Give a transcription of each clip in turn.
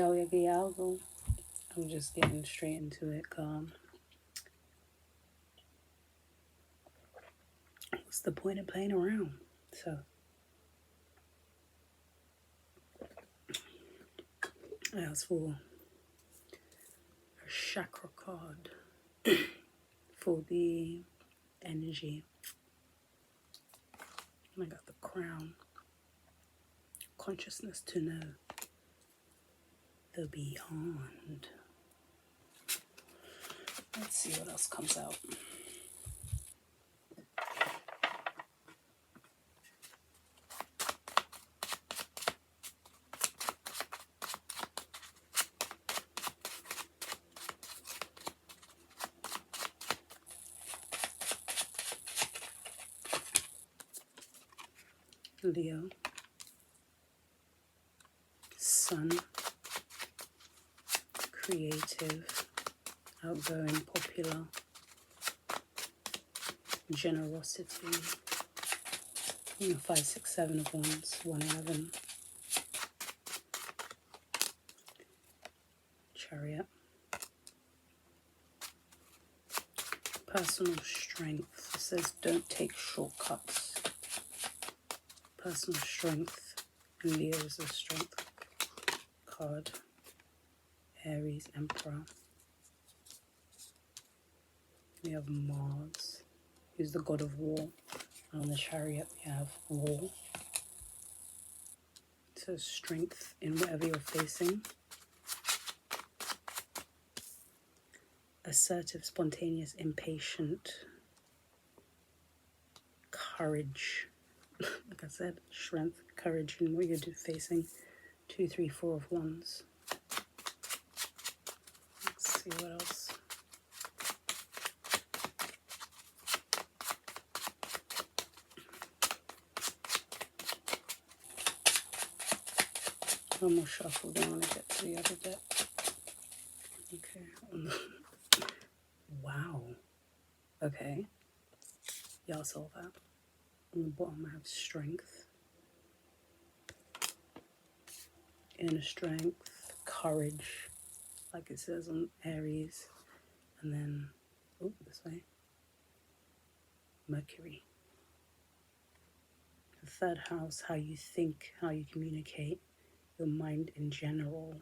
I'm just getting straight into it, calm. What's the point of playing around? So, I asked for a chakra card for the energy. And I got the crown. Consciousness to know the beyond. Let's see what else comes out. Leo, Sun, creative, outgoing, popular, generosity, 5, 6, 7 of wands, 111, chariot, personal strength. It says don't take shortcuts. Personal strength, and Leo is a strength card. Aries, Emperor. We have Mars, who's the god of war. And on the chariot, we have war. So strength in whatever you're facing. Assertive, spontaneous, impatient. Courage. Like I said, strength, courage in what you're facing. 2, 3, 4 of wands. Let's see what else. One more shuffle, then I want to get to the other deck. Okay. Wow. Okay. Y'all saw that. On the bottom I have strength. Inner strength, courage, like it says on Aries. And then, this way, Mercury. The third house, how you think, how you communicate, your mind in general.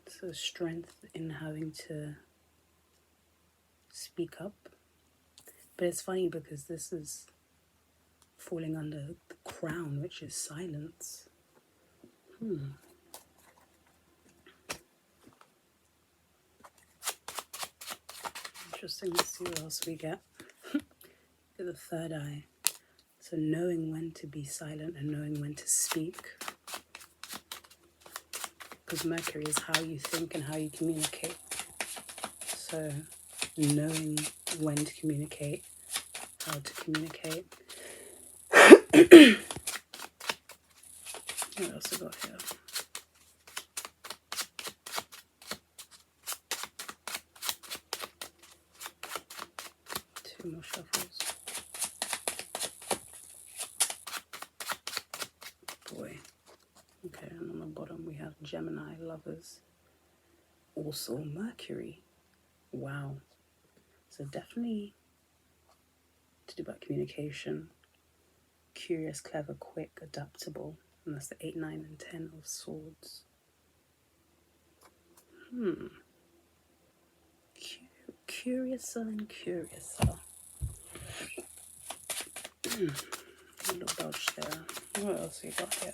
So strength in having to speak up. But it's funny because this is falling under the crown, which is silence. Interesting to see what else we get. The third eye. So knowing when to be silent and knowing when to speak. Because Mercury is how you think and how you communicate. So knowing when to communicate, how to communicate. What else we got here? Two more shuffles. Boy. Okay, and on the bottom we have Gemini, lovers. Also Mercury. Wow. So definitely to do about communication. Curious, clever, quick, adaptable. And that's the 8, 9, and 10 of swords. Curiouser and curiouser. A little belch there. What else we got here?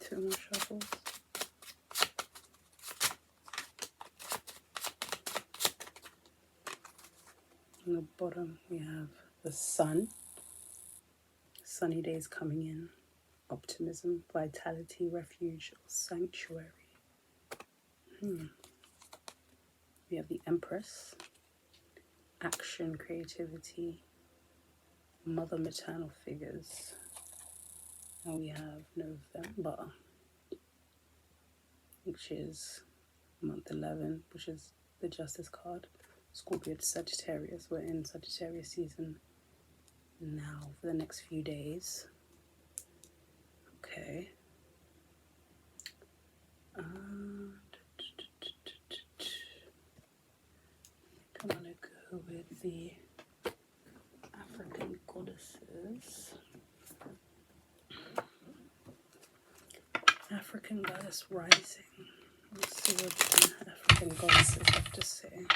Two more shuffles. On the bottom we have the sun. Sunny days coming in. Optimism, vitality, refuge, or sanctuary. We have the Empress. Action, creativity, mother, maternal figures. And we have November. which is month 11, which is the Justice card. Scorpio to Sagittarius. We're in Sagittarius season now for the next few days. Okay. I'm gonna go with the African goddesses. African goddess rising. Let's see what the African goddesses have to say.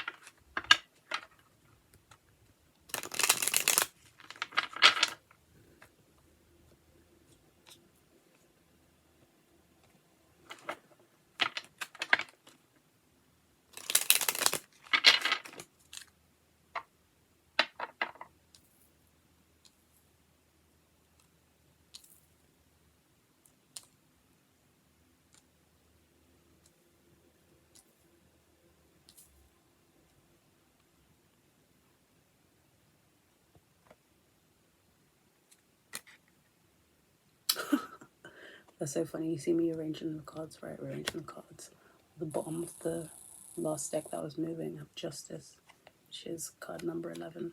That's so funny. You see me arranging the cards, right? Arranging the cards. The bottom of the last deck that was moving, I have Justice, which is card number 11.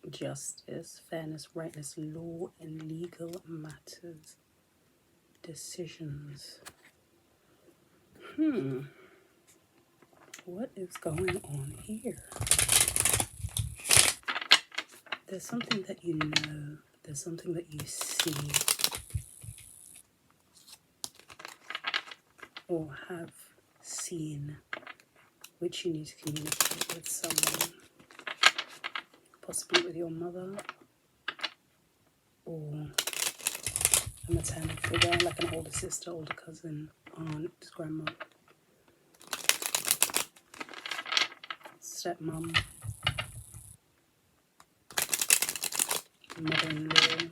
Justice, fairness, rightness, law, and legal matters. Decisions. What is going on here? There's something that you know. There's something that you see or have seen, which you need to communicate with someone, possibly with your mother or a maternal figure, like an older sister, older cousin, aunt, grandma, stepmom, mother-in-law,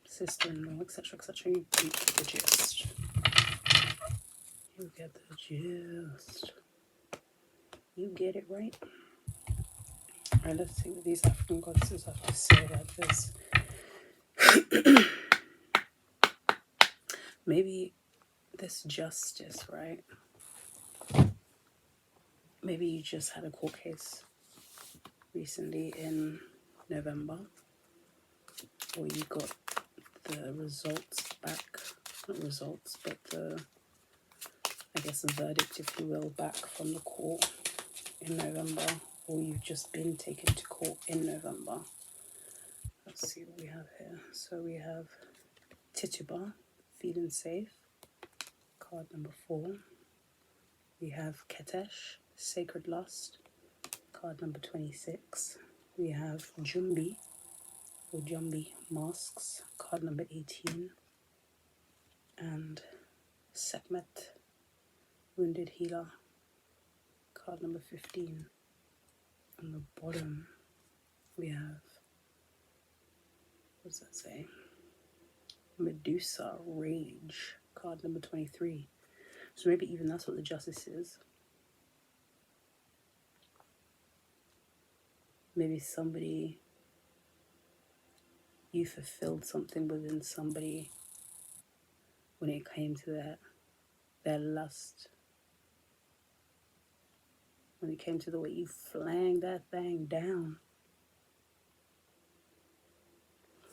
sister-in-law, etc., etc. You get the gist. You get the gist. You get it, right? Alright, let's see what these African goddesses have to say about this. Maybe this justice, right? Maybe you just had a court case recently in November, or you got the results back, not results, but the verdict, if you will, back from the court in November, or you've just been taken to court in November. Let's see what we have here. So we have Tituba, feeling safe, card number 4. We have Ketesh, sacred lust, card number 26. We have Jumbi, or Jumbi, masks, card number 18. And Sekhmet, wounded healer, card number 15. On the bottom, we have, what does that say? Medusa, rage, card number 23. So maybe even that's what the justice is. Maybe somebody, you fulfilled something within somebody when it came to their lust. When it came to the way you flang that thing down.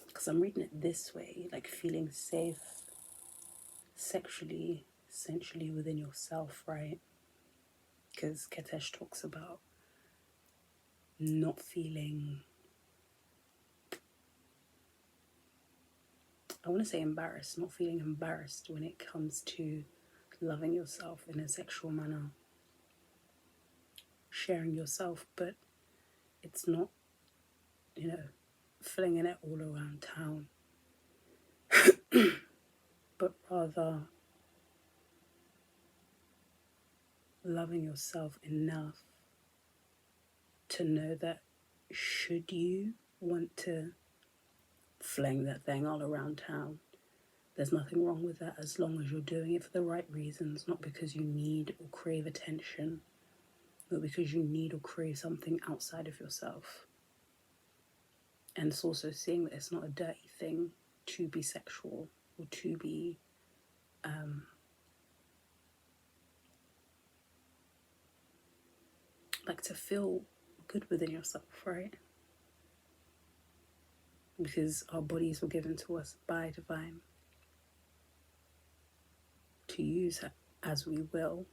Because I'm reading it this way, like feeling safe sexually, sensually within yourself, right? Because Ketesh talks about not feeling, I want to say embarrassed, not feeling embarrassed when it comes to loving yourself in a sexual manner, sharing yourself, but it's not, flinging it all around town, but rather loving yourself enough to know that should you want to fling that thing all around town, there's nothing wrong with that as long as you're doing it for the right reasons, not because you need or crave attention, not because you need or crave something outside of yourself. And it's also seeing that it's not a dirty thing to be sexual or to be like to feel good within yourself, right? Because our bodies were given to us by divine to use as we will.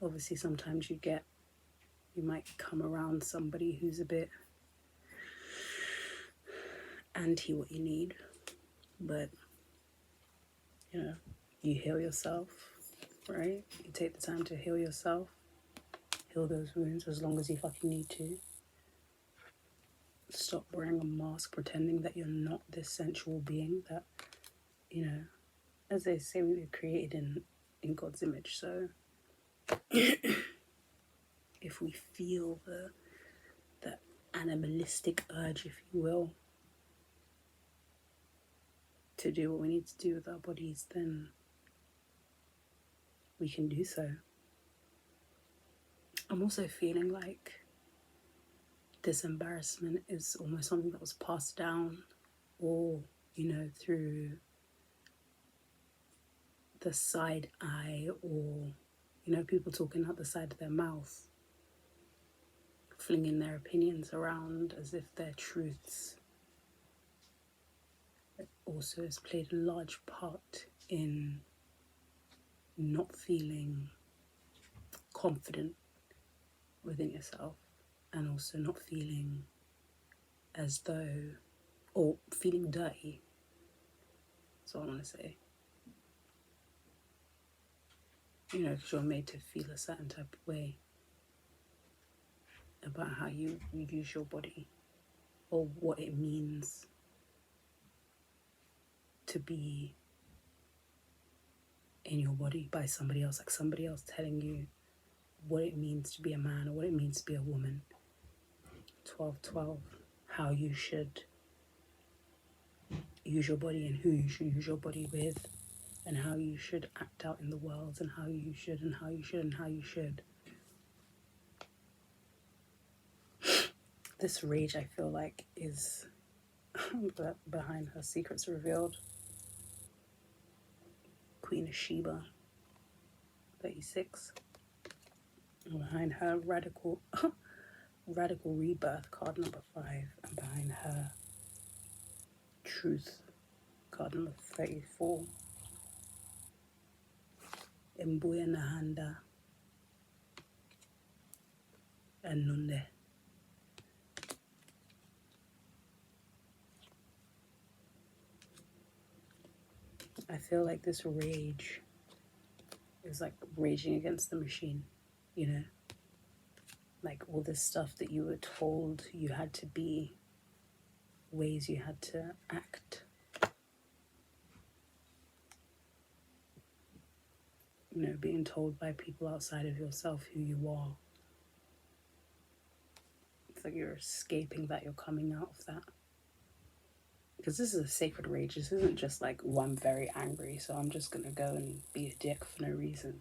Obviously, sometimes you might come around somebody who's a bit anti what you need, but you know, you heal yourself, right? You take the time to heal yourself, heal those wounds as long as you fucking need to. Stop wearing a mask, pretending that you're not this sensual being that, you know, as they say, we were created in God's image. So if we feel the animalistic urge, if you will, to do what we need to do with our bodies, then we can do so. I'm also feeling like this embarrassment is almost something that was passed down, or, you know, through the side eye, or, you know, people talking out the side of their mouth, flinging their opinions around as if they're truths. It also has played a large part in not feeling confident within yourself, and also not feeling as though, or feeling dirty. That's all I want to say. You know, because you're made to feel a certain type of way about how you use your body, or what it means to be in your body by somebody else, like somebody else telling you what it means to be a man or what it means to be a woman. 12-12, how you should use your body and who you should use your body with, and how you should act out in the world, and how you should and how you should and how you should. This rage, I feel like, is behind her secrets revealed. Queen of Sheba, 36. And behind her radical rebirth, card number 5. And behind her truth, card number 34. Embuya Nahanda and Nunde. I feel like this rage is like raging against the machine, you know? Like all this stuff that you were told you had to be, ways you had to act. You know, being told by people outside of yourself who you are. It's like you're escaping that, you're coming out of that. Because this is a sacred rage. This isn't just like, oh, I'm very angry, so I'm just going to go and be a dick for no reason.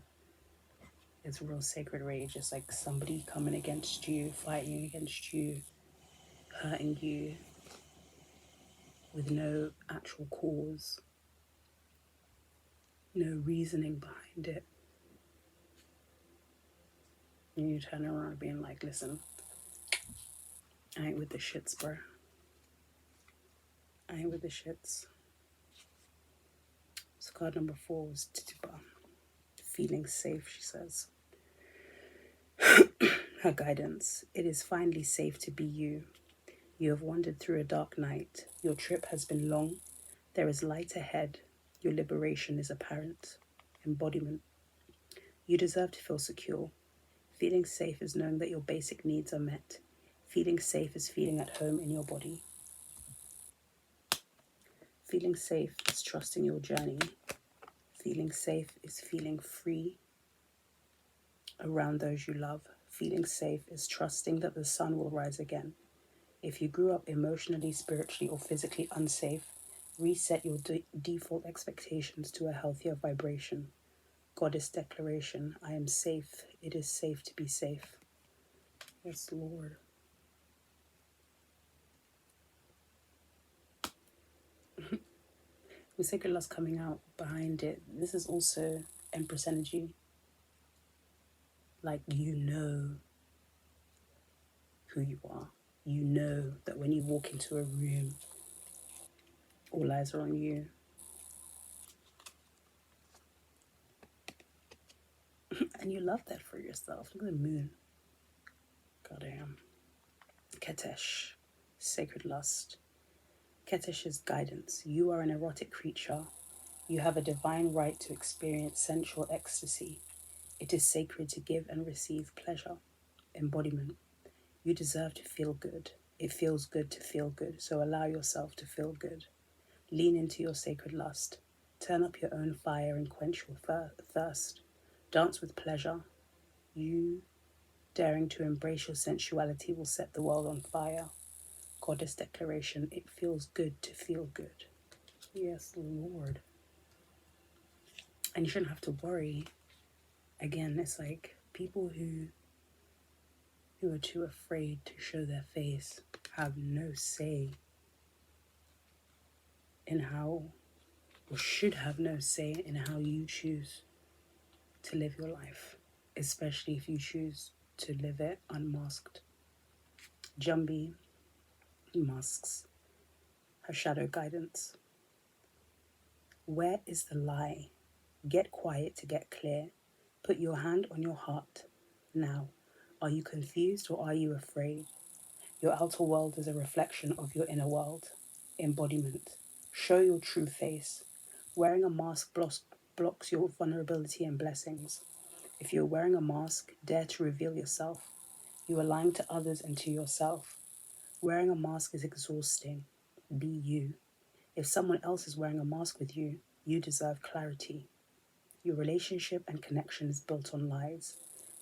It's real sacred rage. It's like somebody coming against you, fighting against you, hurting you with no actual cause, no reasoning behind it. And you turn around being like, listen, I ain't with the shits, bro. I ain't with the shits. So card number 4 was Titipa. Feeling safe, she says. Her guidance. It is finally safe to be you. You have wandered through a dark night. Your trip has been long. There is light ahead. Your liberation is apparent. Embodiment. You deserve to feel secure. Feeling safe is knowing that your basic needs are met. Feeling safe is feeling at home in your body. Feeling safe is trusting your journey. Feeling safe is feeling free around those you love. Feeling safe is trusting that the sun will rise again. If you grew up emotionally, spiritually, or physically unsafe, reset your default expectations to a healthier vibration. Goddess declaration, I am safe. It is safe to be safe. Yes, Lord. With sacred lust coming out behind it, this is also Empress energy. Like, you know who you are. You know that when you walk into a room, all eyes are on you. And you love that for yourself. Look at the moon. Goddamn. Ketesh, sacred lust. Ketesh is guidance. You are an erotic creature. You have a divine right to experience sensual ecstasy. It is sacred to give and receive pleasure. Embodiment. You deserve to feel good. It feels good to feel good, so allow yourself to feel good. Lean into your sacred lust. Turn up your own fire and quench your thirst. Dance with pleasure. You daring to embrace your sensuality will set the world on fire. Goddess declaration, it feels good to feel good. Yes, Lord. And you shouldn't have to worry. Again, it's like people who are too afraid to show their face have no say in how, or should have no say in how you choose to live your life, especially if you choose to live it unmasked. Jumbie masks her shadow guidance. Where is the lie? Get quiet to get clear. Put your hand on your heart. Now, are you confused or are you afraid? Your outer world is a reflection of your inner world. Embodiment. Show your true face. Wearing a mask blocks your vulnerability and blessings. If you're wearing a mask, dare to reveal yourself. You are lying to others and to yourself. Wearing a mask is exhausting. Be you. If someone else is wearing a mask with you, you deserve clarity. Your relationship and connection is built on lies.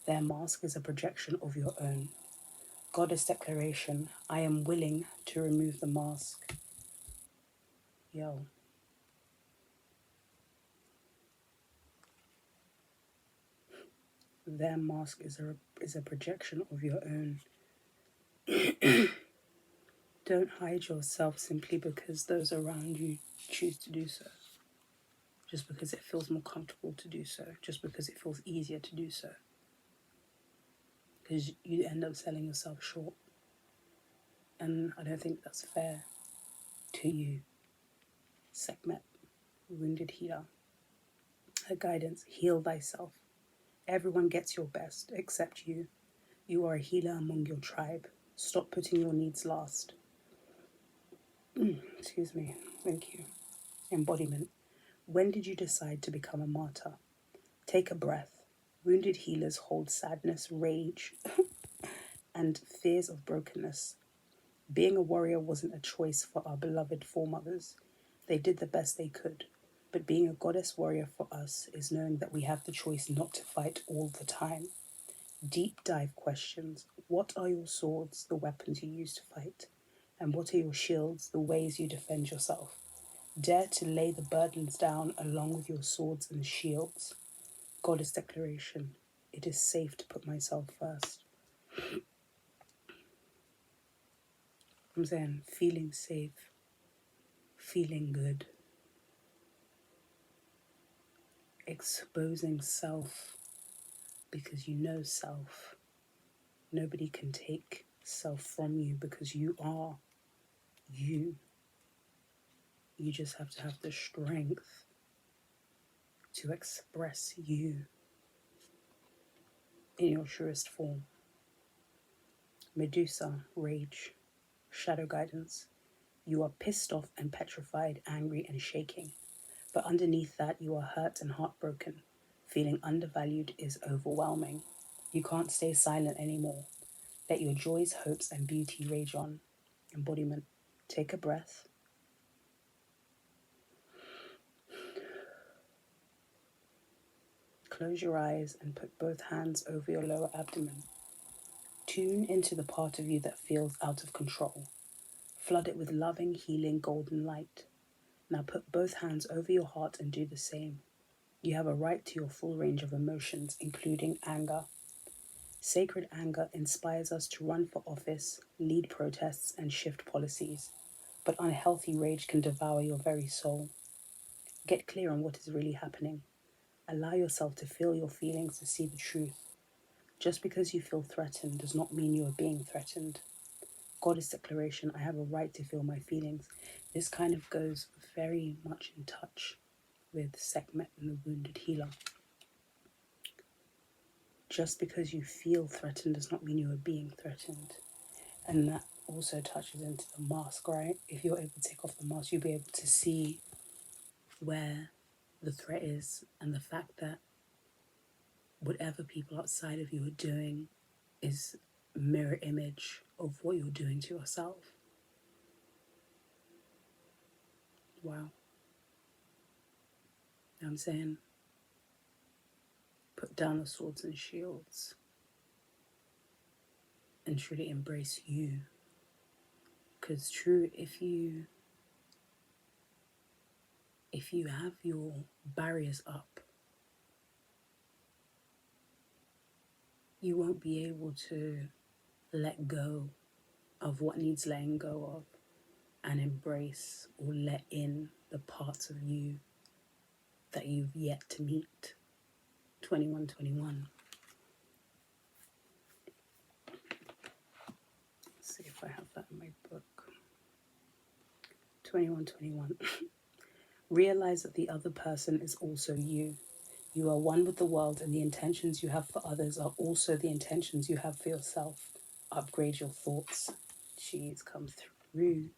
Their mask is a projection of your own. Goddess declaration, I am willing to remove the mask. Yo. Their mask is a projection of your own. Don't hide yourself simply because those around you choose to do so. Just because it feels more comfortable to do so. Just because it feels easier to do so. Because you end up selling yourself short. And I don't think that's fair to you. Sekhmet, wounded healer. Her guidance, heal thyself. Everyone gets your best except you. You are a healer among your tribe. Stop putting your needs last. Excuse me. Thank you. Embodiment. When did you decide to become a martyr? Take a breath. Wounded healers hold sadness, rage, and fears of brokenness. Being a warrior wasn't a choice for our beloved foremothers. They did the best they could. But being a goddess warrior for us is knowing that we have the choice not to fight all the time. Deep dive questions. What are your swords, the weapons you use to fight? And what are your shields, the ways you defend yourself? Dare to lay the burdens down along with your swords and shields. Goddess declaration. It is safe to put myself first. I'm saying feeling safe, feeling good, exposing self because you know self. Nobody can take self from you because you are you. You just have to have the strength to express you in your truest form. Medusa, rage, shadow guidance. You are pissed off and petrified, angry and shaking. But underneath that, you are hurt and heartbroken. Feeling undervalued is overwhelming. You can't stay silent anymore. Let your joys, hopes, and beauty rage on. Embodiment. Take a breath. Close your eyes and put both hands over your lower abdomen. Tune into the part of you that feels out of control. Flood it with loving, healing, golden light. Now put both hands over your heart and do the same. You have a right to your full range of emotions, including anger. Sacred anger inspires us to run for office, lead protests, and shift policies. But unhealthy rage can devour your very soul. Get clear on what is really happening. Allow yourself to feel your feelings, to see the truth. Just because you feel threatened does not mean you are being threatened. Goddess declaration, I have a right to feel my feelings. This kind of goes very much in touch with Sekhmet and the wounded healer. Just because you feel threatened does not mean you are being threatened. And that also touches into the mask, right? If you're able to take off the mask, you'll be able to see where the threat is, and the fact that whatever people outside of you are doing is mirror image of what you're doing to yourself. Wow. You know what I'm saying? Put down the swords and shields and truly embrace you. Because true, if you have your barriers up, you won't be able to let go of what needs letting go of and embrace or let in the parts of you that you've yet to meet. 2121. Let's see if I have that in my book. 2121. Realize that the other person is also you. You are one with the world, and the intentions you have for others are also the intentions you have for yourself. Upgrade your thoughts. Jeez, come through.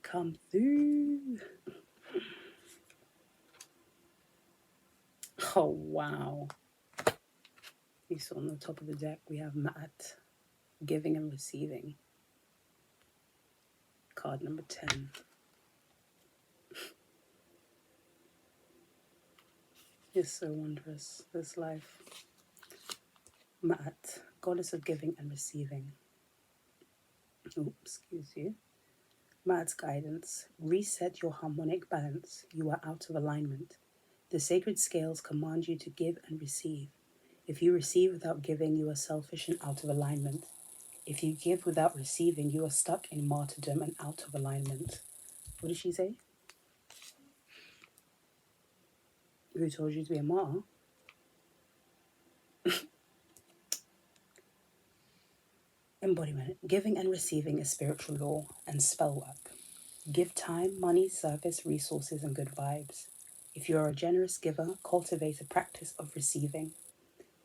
Come through. Oh, wow. You saw on the top of the deck, we have Ma'at, giving and receiving. Card number 10. It's so wondrous, this life. Ma'at, goddess of giving and receiving. Oops, excuse you. Ma'at's guidance. Reset your harmonic balance. You are out of alignment. The sacred scales command you to give and receive. If you receive without giving, you are selfish and out of alignment. If you give without receiving, you are stuck in martyrdom and out of alignment. What did she say? Who told you to be a martyr? Embodiment. Giving and receiving is spiritual law and spell work. Give time, money, service, resources, and good vibes. If you are a generous giver, cultivate a practice of receiving.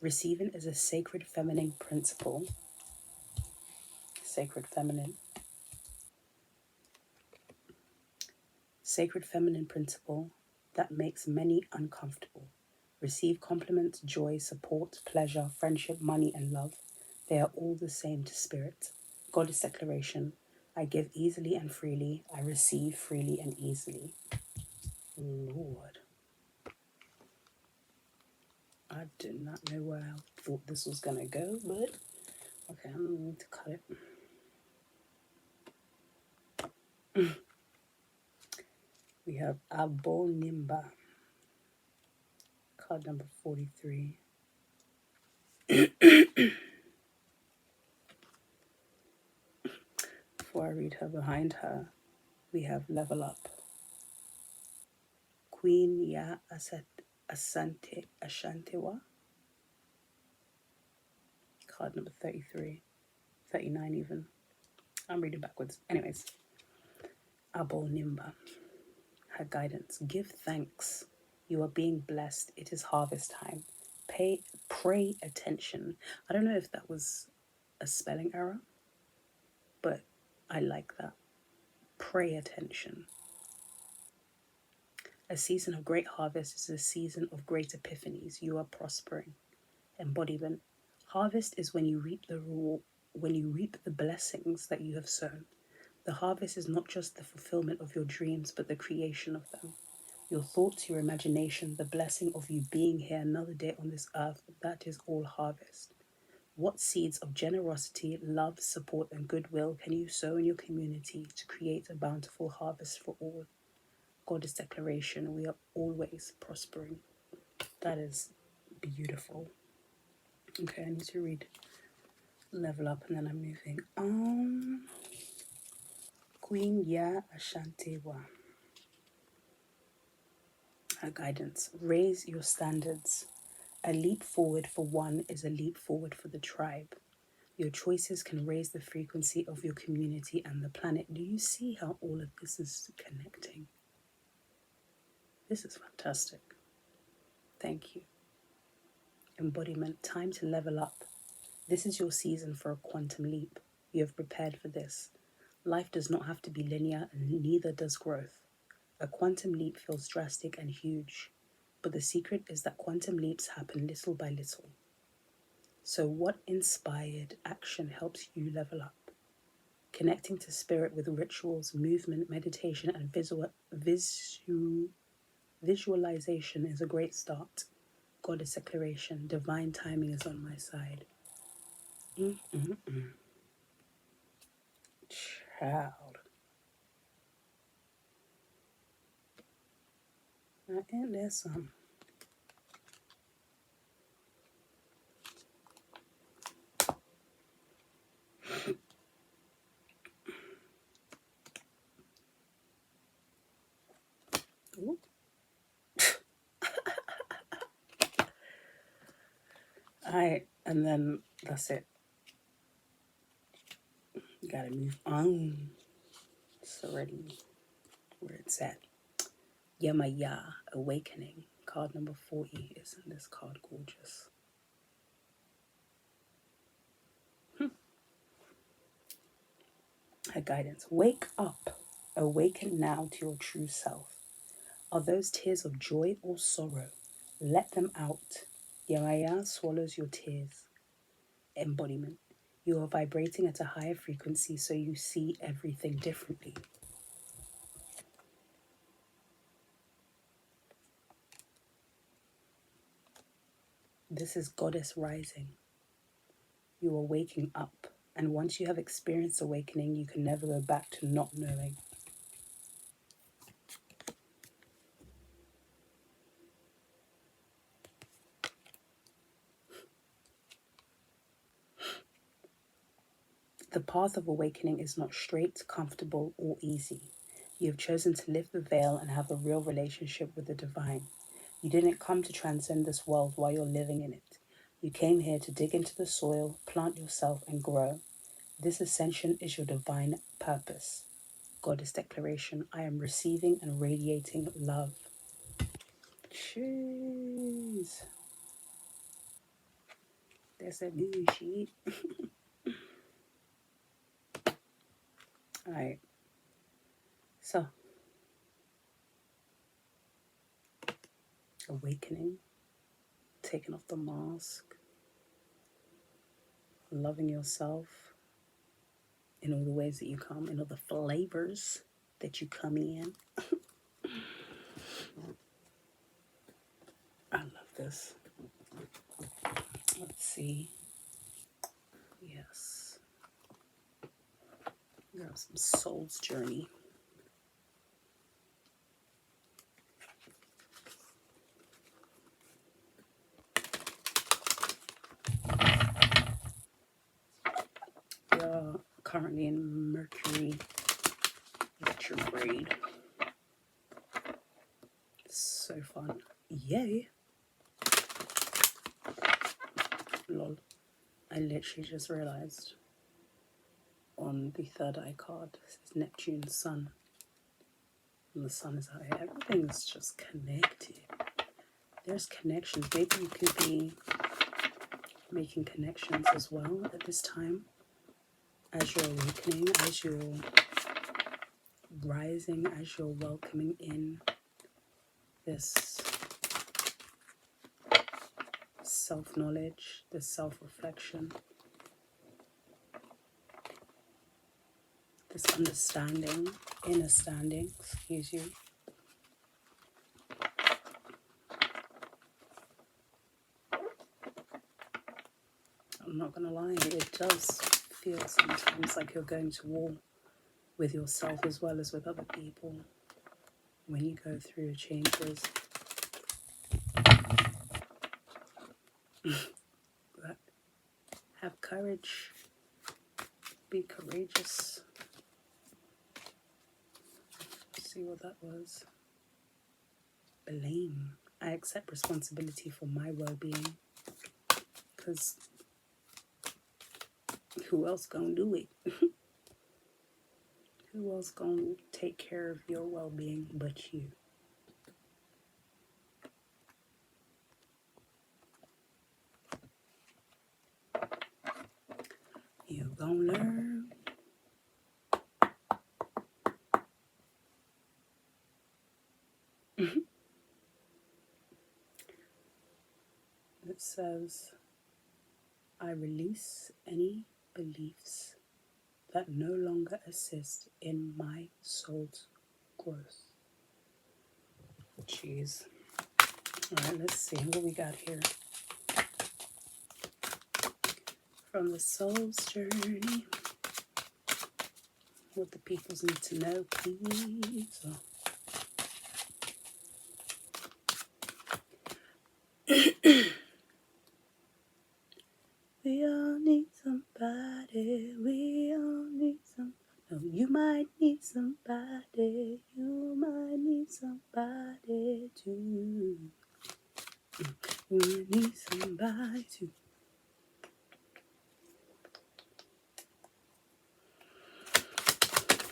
Receiving is a sacred feminine principle. Sacred feminine. Sacred feminine principle that makes many uncomfortable. Receive compliments, joy, support, pleasure, friendship, money, and love. They are all the same to spirit. Goddess declaration. I give easily and freely. I receive freely and easily. Lord. I did not know where I thought this was going to go, but okay, I'm going to need to cut it. We have Abo Nimba, card number 43. Before I read her behind her, we have Level Up. Queen Ya Ashantewa, card number 33, 39 even. I'm reading backwards. Anyways, Abo Nimba, her guidance. Give thanks. You are being blessed. It is harvest time. Pray attention. I don't know if that was a spelling error, but I like that. Pray attention. A season of great harvest is a season of great epiphanies. You are prospering. Embodiment. Harvest is when you reap the blessings that you have sown. The harvest is not just the fulfillment of your dreams, but the creation of them. Your thoughts, your imagination, the blessing of you being here another day on this earth, that is all harvest. What seeds of generosity, love, support, and goodwill can you sow in your community to create a bountiful harvest for all? Goddess declaration, we are always prospering. That is beautiful. Okay, I need to read Level Up and then I'm moving on. Queen Ya Ashantewa. Her guidance. Raise your standards. A leap forward for one is a leap forward for the tribe. Your choices can raise the frequency of your community and the planet. Do you see how all of this is connecting? This is fantastic. Thank you. Embodiment. Time to level up. This is your season for a quantum leap. You have prepared for this. Life does not have to be linear, and neither does growth. A quantum leap feels drastic and huge, but the secret is that quantum leaps happen little by little. So, what inspired action helps you level up? Connecting to spirit with rituals, movement, meditation, and visualization is a great start. Goddess declaration, divine timing is on my side. Child. Now, ain't there some? Ooh. Alright, and then that's it. Gotta move on. It's already where it's at. Yamaya, Awakening. Card number 40. Isn't this card gorgeous? Her guidance. Wake up. Awaken now to your true self. Are those tears of joy or sorrow? Let them out. Yamaya swallows your tears. Embodiment. You are vibrating at a higher frequency, so you see everything differently. This is Goddess rising. You are waking up, and once you have experienced awakening, you can never go back to not knowing. The path of awakening is not straight, comfortable, or easy. You have chosen to lift the veil and have a real relationship with the divine. You didn't come to transcend this world while you're living in it. You came here to dig into the soil, plant yourself, and grow. This ascension is your divine purpose. Goddess declaration, I am receiving and radiating love. Jeez. That's that good shit. Alright. So, awakening, taking off the mask, loving yourself in all the ways that you come, in all the flavors that you come in. I love this. Let's see. Yes. Grab some Soul's Journey. We are currently in Mercury retrograde. So fun. Yay. Lol. I literally just realized on the third eye card, this is Neptune's sun. And the sun is out here. Everything's just connected. There's connections. Maybe you could be making connections as well at this time. As you're awakening, as you're rising, as you're welcoming in this self-knowledge, this self-reflection, this understanding, inner standing, excuse you. I'm not gonna lie, it does feel sometimes like you're going to war with yourself as well as with other people when you go through changes. But have courage, be courageous. Let's see what that was. blame. I accept responsibility for my well-being, because who else gonna do it? Who else gonna take care of your well-being but you? You gonna learn. It says, I release any beliefs that no longer assist in my soul's growth. Jeez. All right, let's see what we got here. From the soul's journey, what the peoples need to know, please. We all need somebody. We all need some. No, you might need somebody. You might need somebody too. You need somebody too.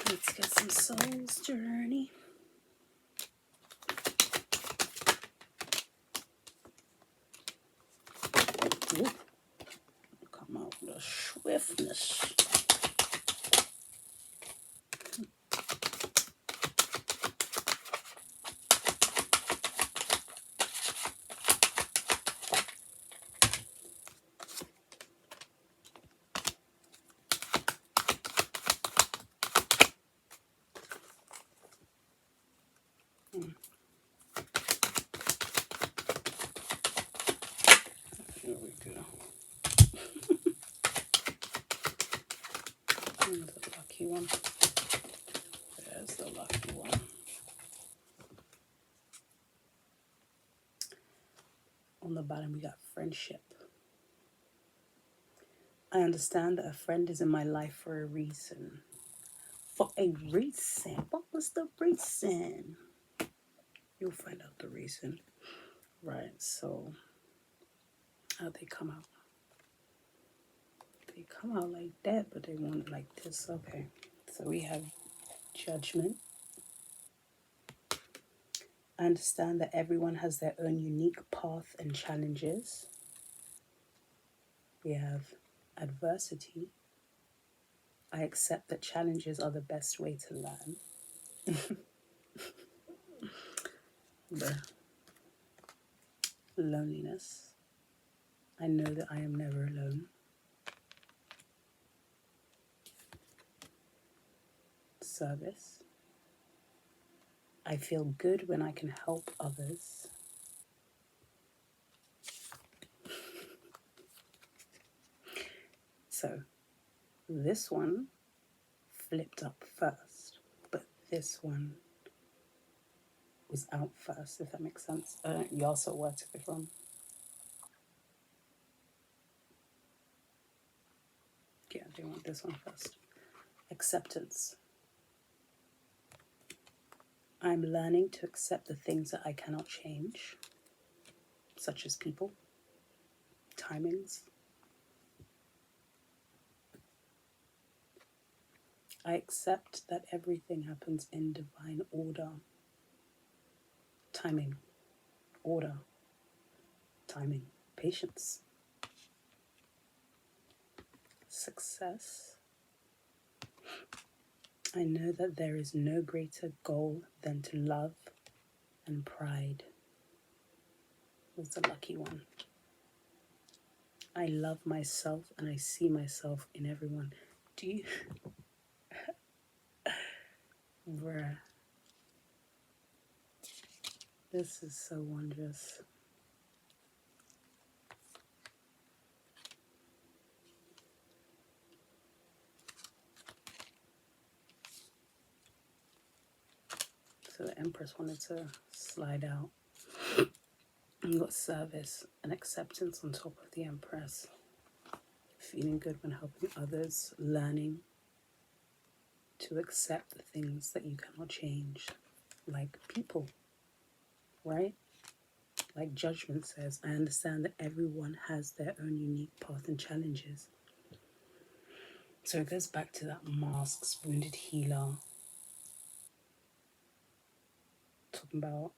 Let's get some soul's journey. Ooh. Come out with a swiftness. Here we go. There's the lucky one. There's the lucky one. On the bottom, we got friendship. I understand that a friend is in my life for a reason. For a reason? What was the reason? You'll find out the reason. Right, so how they come out? They come out like that, but they want it like this. Okay, so we have judgment. I understand that everyone has their own unique path and challenges. We have adversity. I accept that challenges are the best way to learn. The loneliness. I know that I am never alone. Service. I feel good when I can help others. So this one flipped up first, but this one was out first, if that makes sense. You also where took it from. Yeah, I do want this one first. Acceptance. I'm learning to accept the things that I cannot change, such as people, timings. I accept that everything happens in divine order. Timing, order, timing, patience. Success. I know that there is no greater goal than to love and pride. Was the lucky one. I love myself and I see myself in everyone. Do you? Bruh. This is so wondrous. So the Empress wanted to slide out. You got service and acceptance on top of the Empress. Feeling good when helping others, learning to accept the things that you cannot change, like people. right? Like Judgment says, I understand that everyone has their own unique path and challenges. So it goes back to that masks, wounded healer, talking about,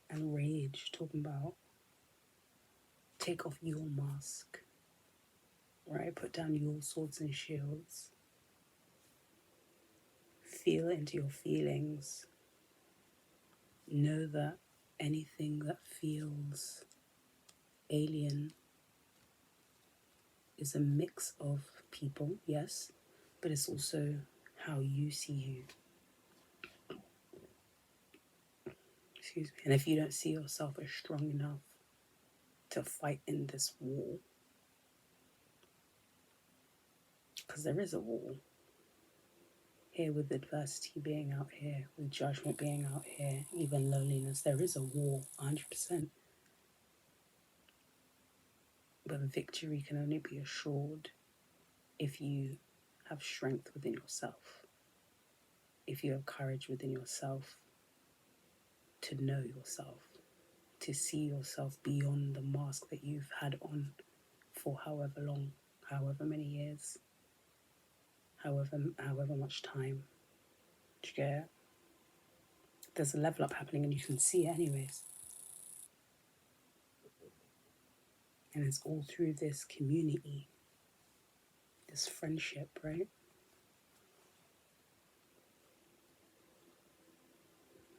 and rage, talking about take off your mask, right? Put down your swords and shields. Feel into your feelings. Know that anything that feels alien is a mix of people, yes, but it's also how you see you. Excuse me. And if you don't see yourself as strong enough to fight in this war, because there is a war here, with adversity being out here, with judgment being out here, even loneliness, there is a war, 100%. But victory can only be assured if you have strength within yourself, if you have courage within yourself to know yourself, to see yourself beyond the mask that you've had on for however long, however many years, however much time. Do you get it? There's a level up happening and you can see it anyways. And it's all through this community, this friendship, right?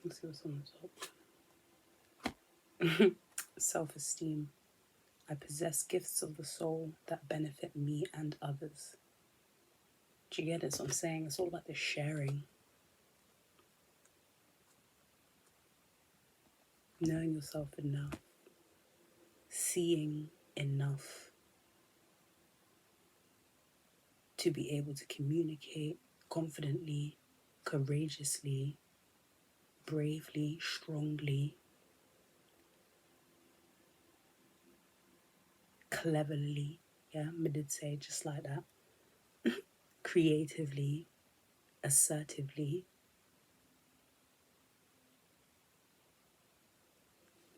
Let's see what's on the top. Self-esteem. I possess gifts of the soul that benefit me and others. Do you get it? So I'm saying it's all about the sharing. Knowing yourself enough. Seeing enough to be able to communicate confidently, courageously, bravely, strongly, cleverly. Yeah, I did say just like that. Creatively, assertively,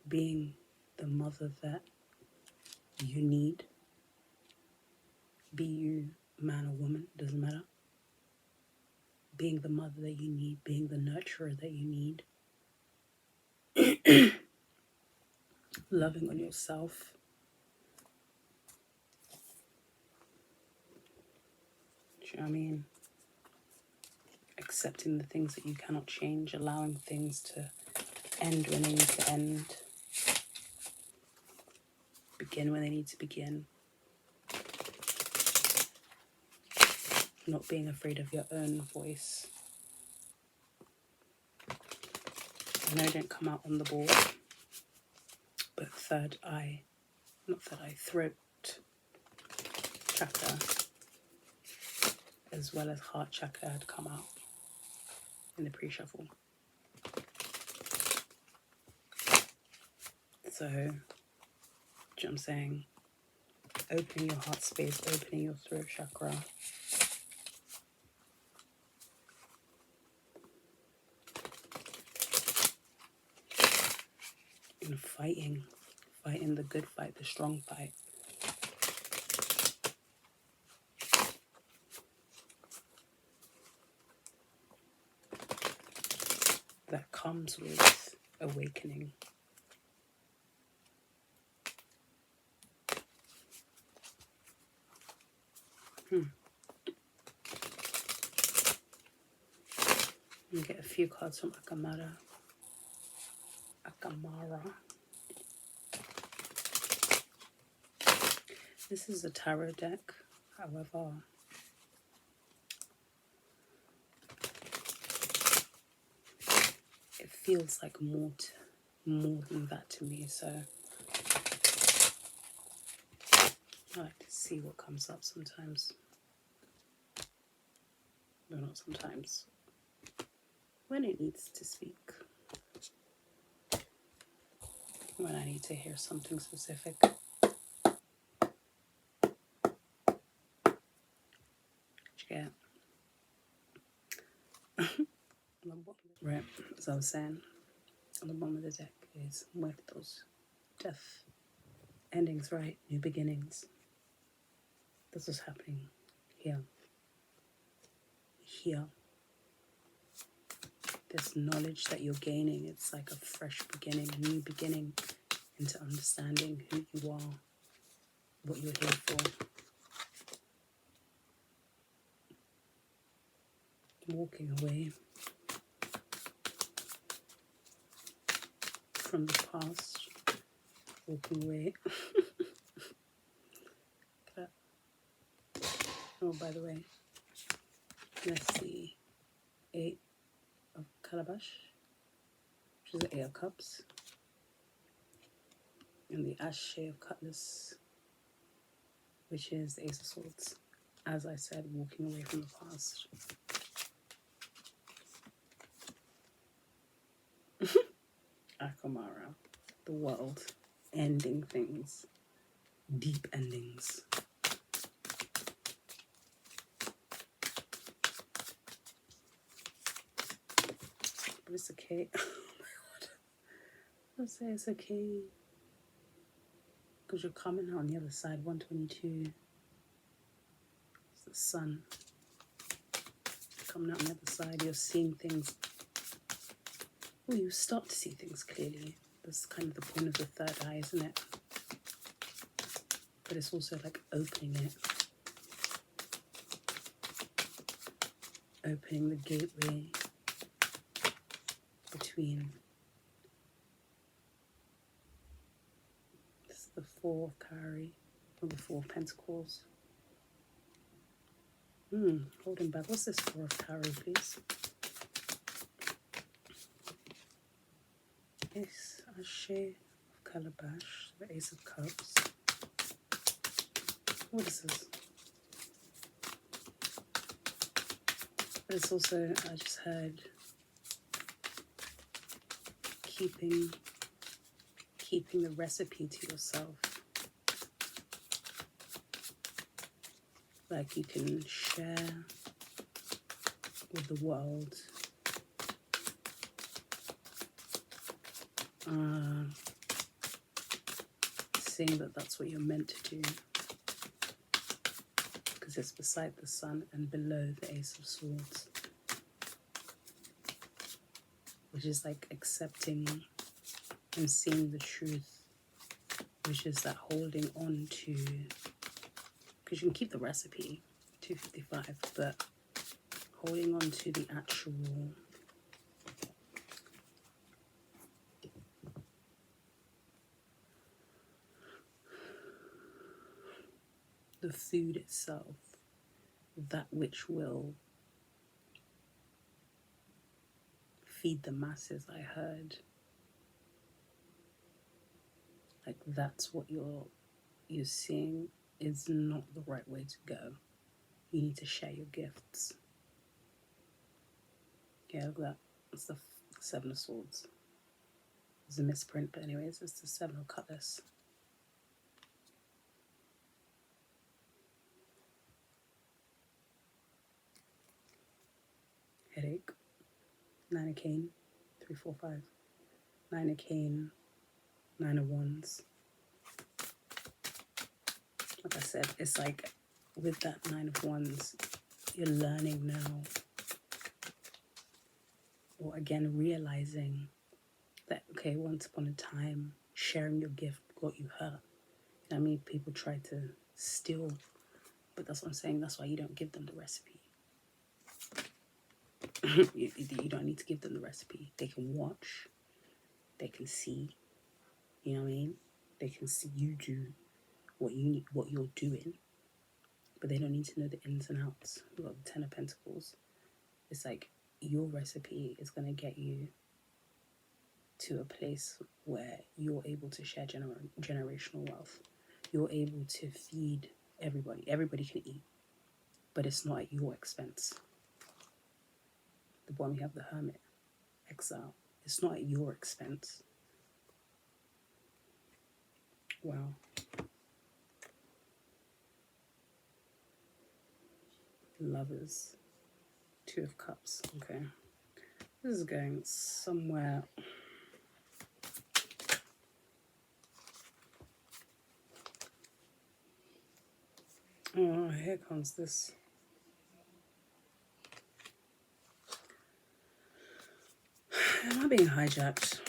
being the mother that you need. Be you man or woman, doesn't matter. Being the mother that you need, being the nurturer that you need. Loving on yourself. Do you know what I mean? Accepting the things that you cannot change, allowing things to end when they need to end, begin when they need to begin. Not being afraid of your own voice. I know it didn't come out on the board, but throat chakra, as well as heart chakra had come out in the pre-shuffle. So, do you know what I'm saying? Opening your heart space, opening your throat chakra. And fighting the good fight, the strong fight. That comes with awakening. You get a few cards from Akamara. This is a tarot deck, however, it feels like more than that to me, so I like to see what comes up sometimes. But not sometimes. When it needs to speak. When I need to hear something specific. Yeah. Right, as I was saying, on the bottom of the deck is muertos, death, endings, right? New beginnings. This is happening here. Here. This knowledge that you're gaining, it's like a fresh beginning, a new beginning into understanding who you are, what you're here for. Walking away from the past, walking away. Oh, by the way, let's see. 8 of Calabash, which is the 8 of Cups, and the Ashe of Cutlass, which is the Ace of Swords. As I said, walking away from the past. Akamara, the world, ending things, deep endings. But it's okay. Oh my god. I'll say it's okay. Because you're coming out on the other side. 122. It's the sun. Coming out on the other side. You're seeing things. Well, you start to see things clearly. That's kind of the point of the third eye, isn't it? But it's also like opening it. Opening the gateway between. This is the 4 of Carry, or the 4 of Pentacles. Holding back. What's this 4 of Carry, please? Yes, Ashe of Calabash, the Ace of Cups. What is this? But it's also, I just heard, keeping the recipe to yourself. Like you can share with the world. Saying that that's what you're meant to do. Because it's beside the sun and below the Ace of Swords. Which is like accepting and seeing the truth. Which is that holding on to, because you can keep the recipe, 255, but holding on to the actual the food itself, that which will feed the masses, I heard. Like that's what you're seeing is not the right way to go. You need to share your gifts. Yeah, look at that. It's the 7 of Swords. It's a misprint, but anyways, it's the 7 of Cutlass. Headache. 9 of Cane. 3, 4, 5. 9 of Cane. 9 of Wands. Like I said, it's like with that 9 of Wands, you're learning now, or again realizing that, okay, once upon a time, sharing your gift got you hurt. I mean, people try to steal, but that's what I'm saying. That's why you don't give them the recipe. You don't need to give them the recipe. They can watch. They can see. You know what I mean? They can see you do what you need, what you're doing, but they don't need to know the ins and outs. We've got the 10 of Pentacles. It's like your recipe is going to get you to a place where you're able to share generational wealth. You're able to feed everybody. Everybody can eat, but it's not at your expense. The bottom we have the Hermit, Exile. It's not at your expense. Wow. Lovers, 2 of Cups. Okay, this is going somewhere. Oh, here comes this. Am I being hijacked?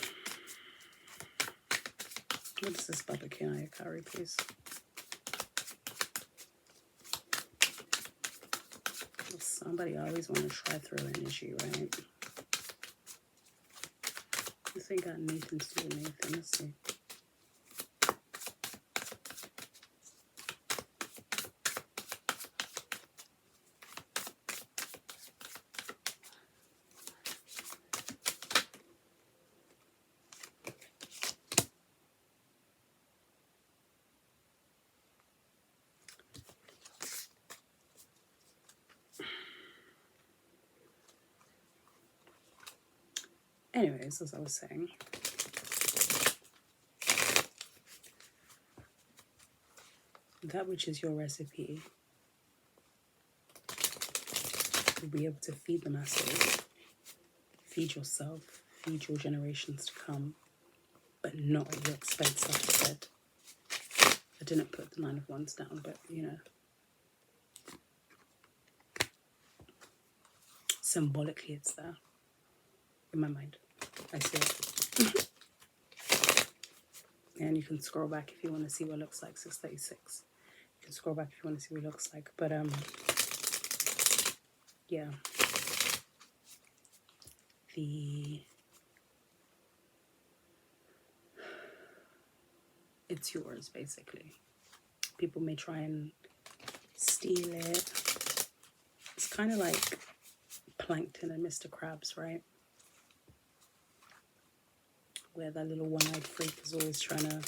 What is this Babakina curry, please? Somebody always want to try through an issue, right? This ain't got anything to do with anything. Let's see. Anyways, as I was saying, that which is your recipe, you'll be able to feed the masses, feed yourself, feed your generations to come, but not at your expense, like I said. I didn't put the 9 of Wands down, but you know, symbolically it's there in my mind. I see it. And you can scroll back if you want to see what it looks like. 636. You can scroll back if you want to see what it looks like. But yeah. It's yours basically. People may try and steal it. It's kind of like Plankton and Mr. Krabs, right? Where that little one-eyed freak is always trying to,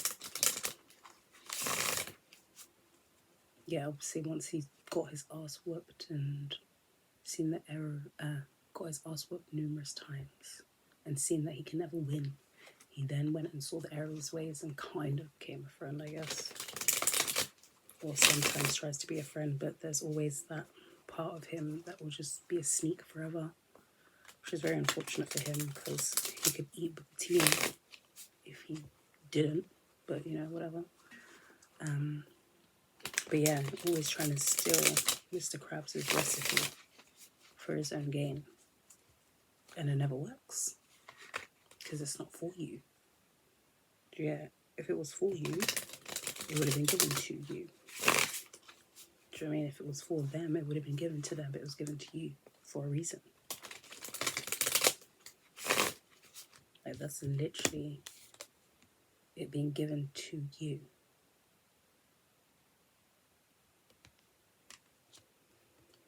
yeah, obviously once he got his ass whooped and seen the error, got his ass whooped numerous times and seen that he can never win, he then went and saw the error of his ways and kind of became a friend, I guess. Or sometimes tries to be a friend, but there's always that part of him that will just be a sneak forever, which is very unfortunate for him because he could eat with the team if he didn't, but you know, whatever. But yeah, always trying to steal Mr. Krabs' recipe for his own gain. And it never works because it's not for you. Yeah, if it was for you, it would have been given to you. Do you know what I mean? If it was for them, it would have been given to them, but it was given to you for a reason. Like, that's literally it being given to you.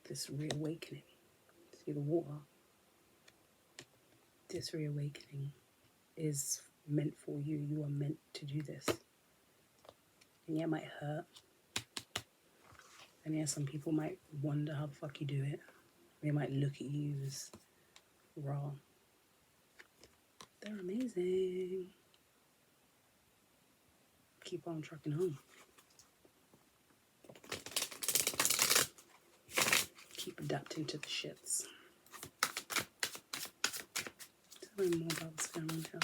This reawakening. See the water? This reawakening is meant for you. You are meant to do this. And yeah, it might hurt. And yeah, some people might wonder how the fuck you do it. They might look at you as raw. They're amazing. Keep on trucking home. Keep adapting to the shits. Tell me more about what's going on here.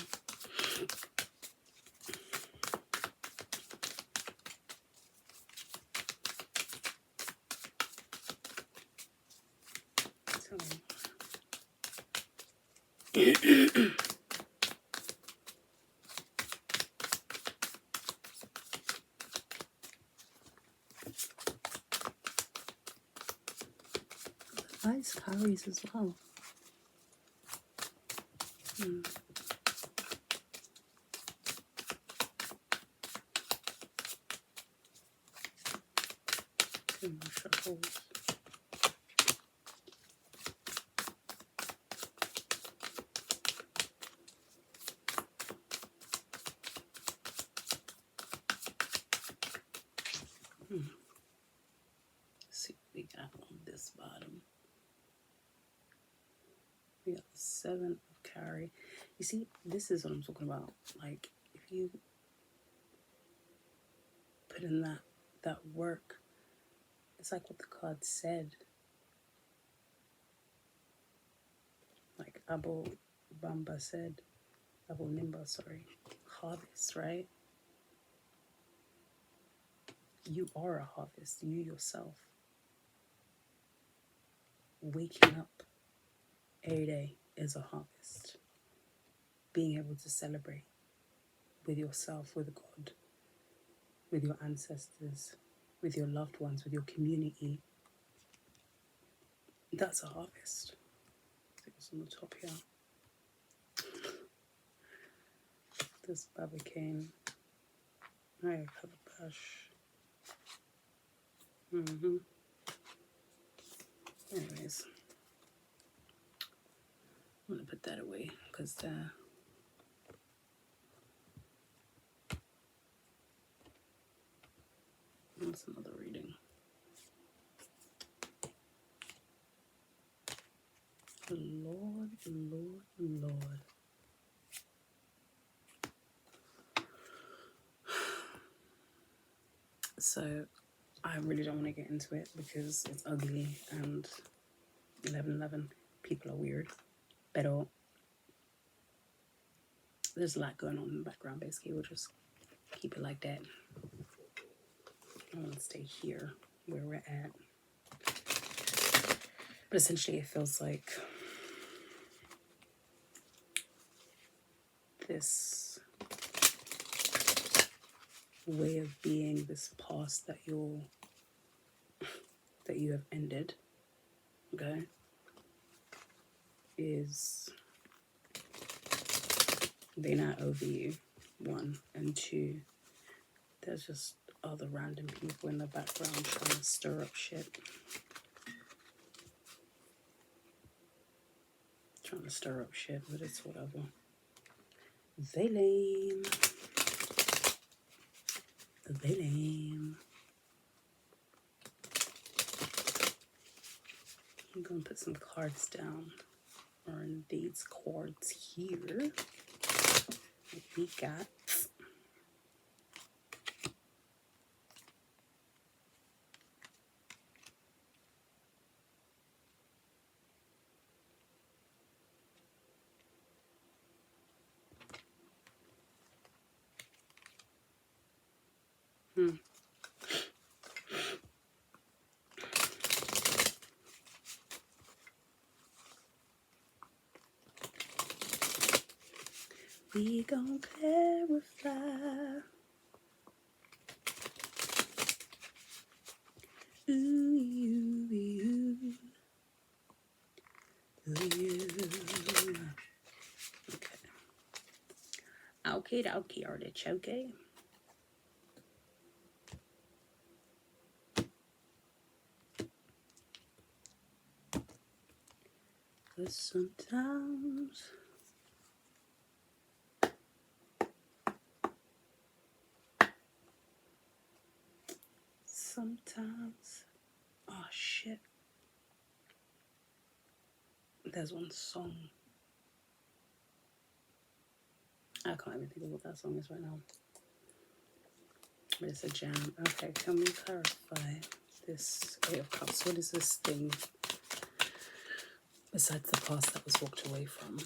Nice calories as well. Two more shuffles. Let's see what we got on this bottom. We got the 7 of carry. You see, this is what I'm talking about. Like, if you put in that work, it's like what the card said. Like Abu Bamba said, Abu Nimba, sorry, harvest, right? You are a harvest. You yourself. Waking up every day is a harvest. Being able to celebrate with yourself, with God, with your ancestors, with your loved ones, with your community. That's a harvest. I think it's on the top here. This babacane. I have a brush. Anyways, I'm going to put that away because that's another reading. Lord, Lord, Lord. So I really don't want to get into it because it's ugly and 11:11. People are weird. But there's a lot going on in the background. Basically, we'll just keep it like that. I want to stay here where we're at. But essentially, it feels like this way of being, this past that you have ended, okay, is they're not over you, one, and two, there's just other random people in the background trying to stir up shit. But it's whatever. They lame. I'm gonna put some cards down. Or in these cards here, we got we gon' clarify. Ooh, you. Okay, artichoke. But sometimes, oh shit. There's one song. I can't even think of what that song is right now. But it's a jam. Okay, can we clarify this Eight of Cups? What is this thing besides the past that was walked away from?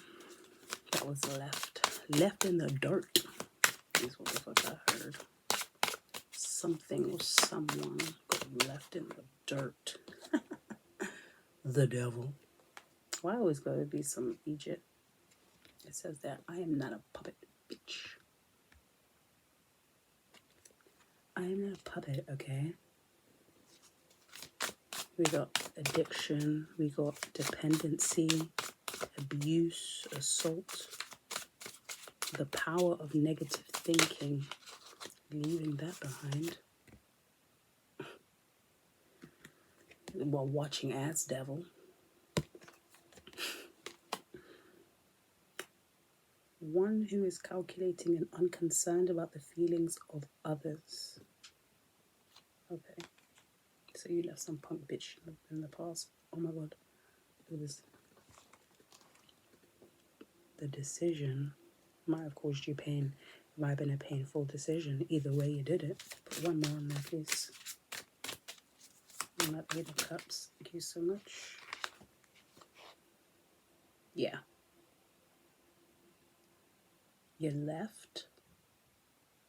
That was left in the dirt is what the fuck I heard. Something or someone got left in the dirt. The devil. Why always gotta be some Egypt? It says that I am not a puppet, bitch. I am not a puppet, okay? We got addiction, we got dependency, abuse, assault, the power of negative thinking, leaving that behind. While watching ads, devil. One who is calculating and unconcerned about the feelings of others. Okay. So you left some punk bitch in the past. Oh my god. Look at this. The decision might have caused you pain. It might have been a painful decision. Either way you did it. Put one more on there, please. And that Eight of Cups. Thank you so much. Yeah. You left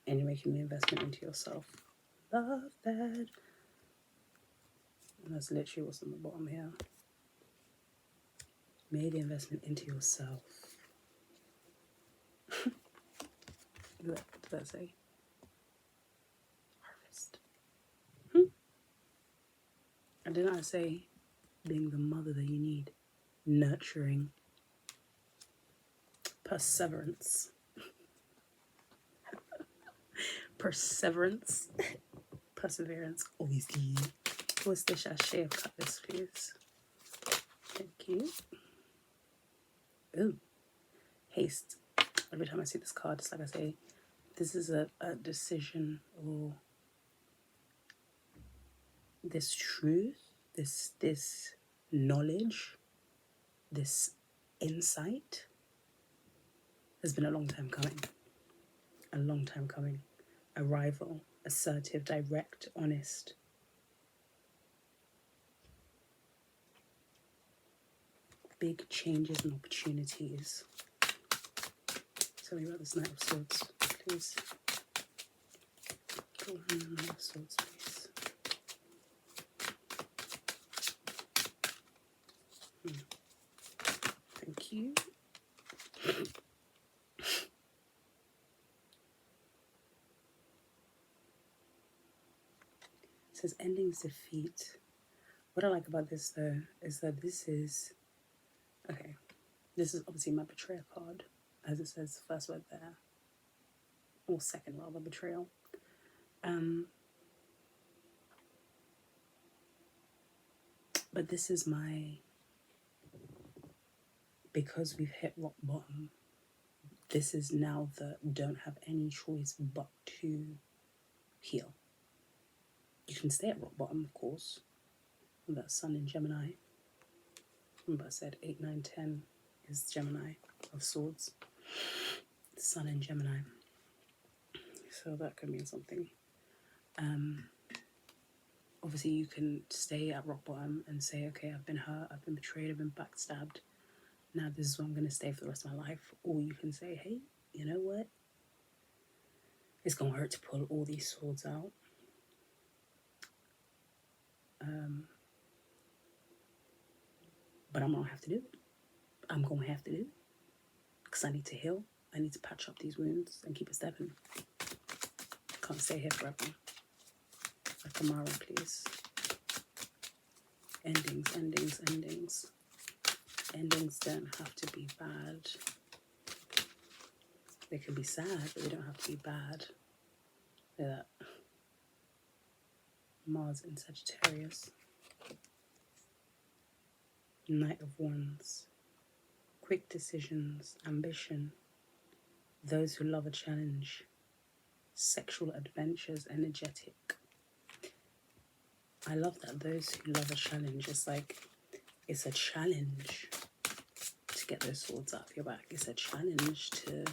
and you're making the investment into yourself. love that. And that's literally what's on the bottom here. Made the investment into yourself. What does that say? Harvest. And didn't I say being the mother that you need? Nurturing. Perseverance. Perseverance. Perseverance. Obviously. What's the sachet of cut this, please? Thank you. Ooh. Haste. Every time I see this card, it's like I say, this is a decision, or this truth, this knowledge, this insight has been a long time coming. A long time coming. Arrival, assertive, direct, honest. Big changes and opportunities. Tell me about this Knight of Swords, please. Go on, Knight of Swords, please. Thank you. It says endings defeat. What I like about this though is that this is okay. This is obviously my betrayal card, as it says the first word there, or second rather, betrayal. But this is my, because we've hit rock bottom, this is now the don't have any choice but to heal. You can stay at rock bottom, of course. And that's Sun in Gemini. Remember I said 8, 9, 10 is Gemini of Swords. Sun in Gemini. So that could mean something. Obviously you can stay at rock bottom and say, okay, I've been hurt, I've been betrayed, I've been backstabbed. Now this is where I'm going to stay for the rest of my life. Or you can say, hey, you know what? It's going to hurt to pull all these swords out. But I'm going to have to do it. I'm going to have to do it. Because I need to heal. I need to patch up these wounds and keep it stepping. Can't stay here forever. Kamara, please. Endings, endings, endings. Endings don't have to be bad. They can be sad, but they don't have to be bad. Look at that. Mars in Sagittarius. Knight of Wands. Quick decisions, ambition. Those who love a challenge. Sexual adventures, energetic. I love that. Those who love a challenge, it's like, it's a challenge to get those swords out of your back. It's a challenge to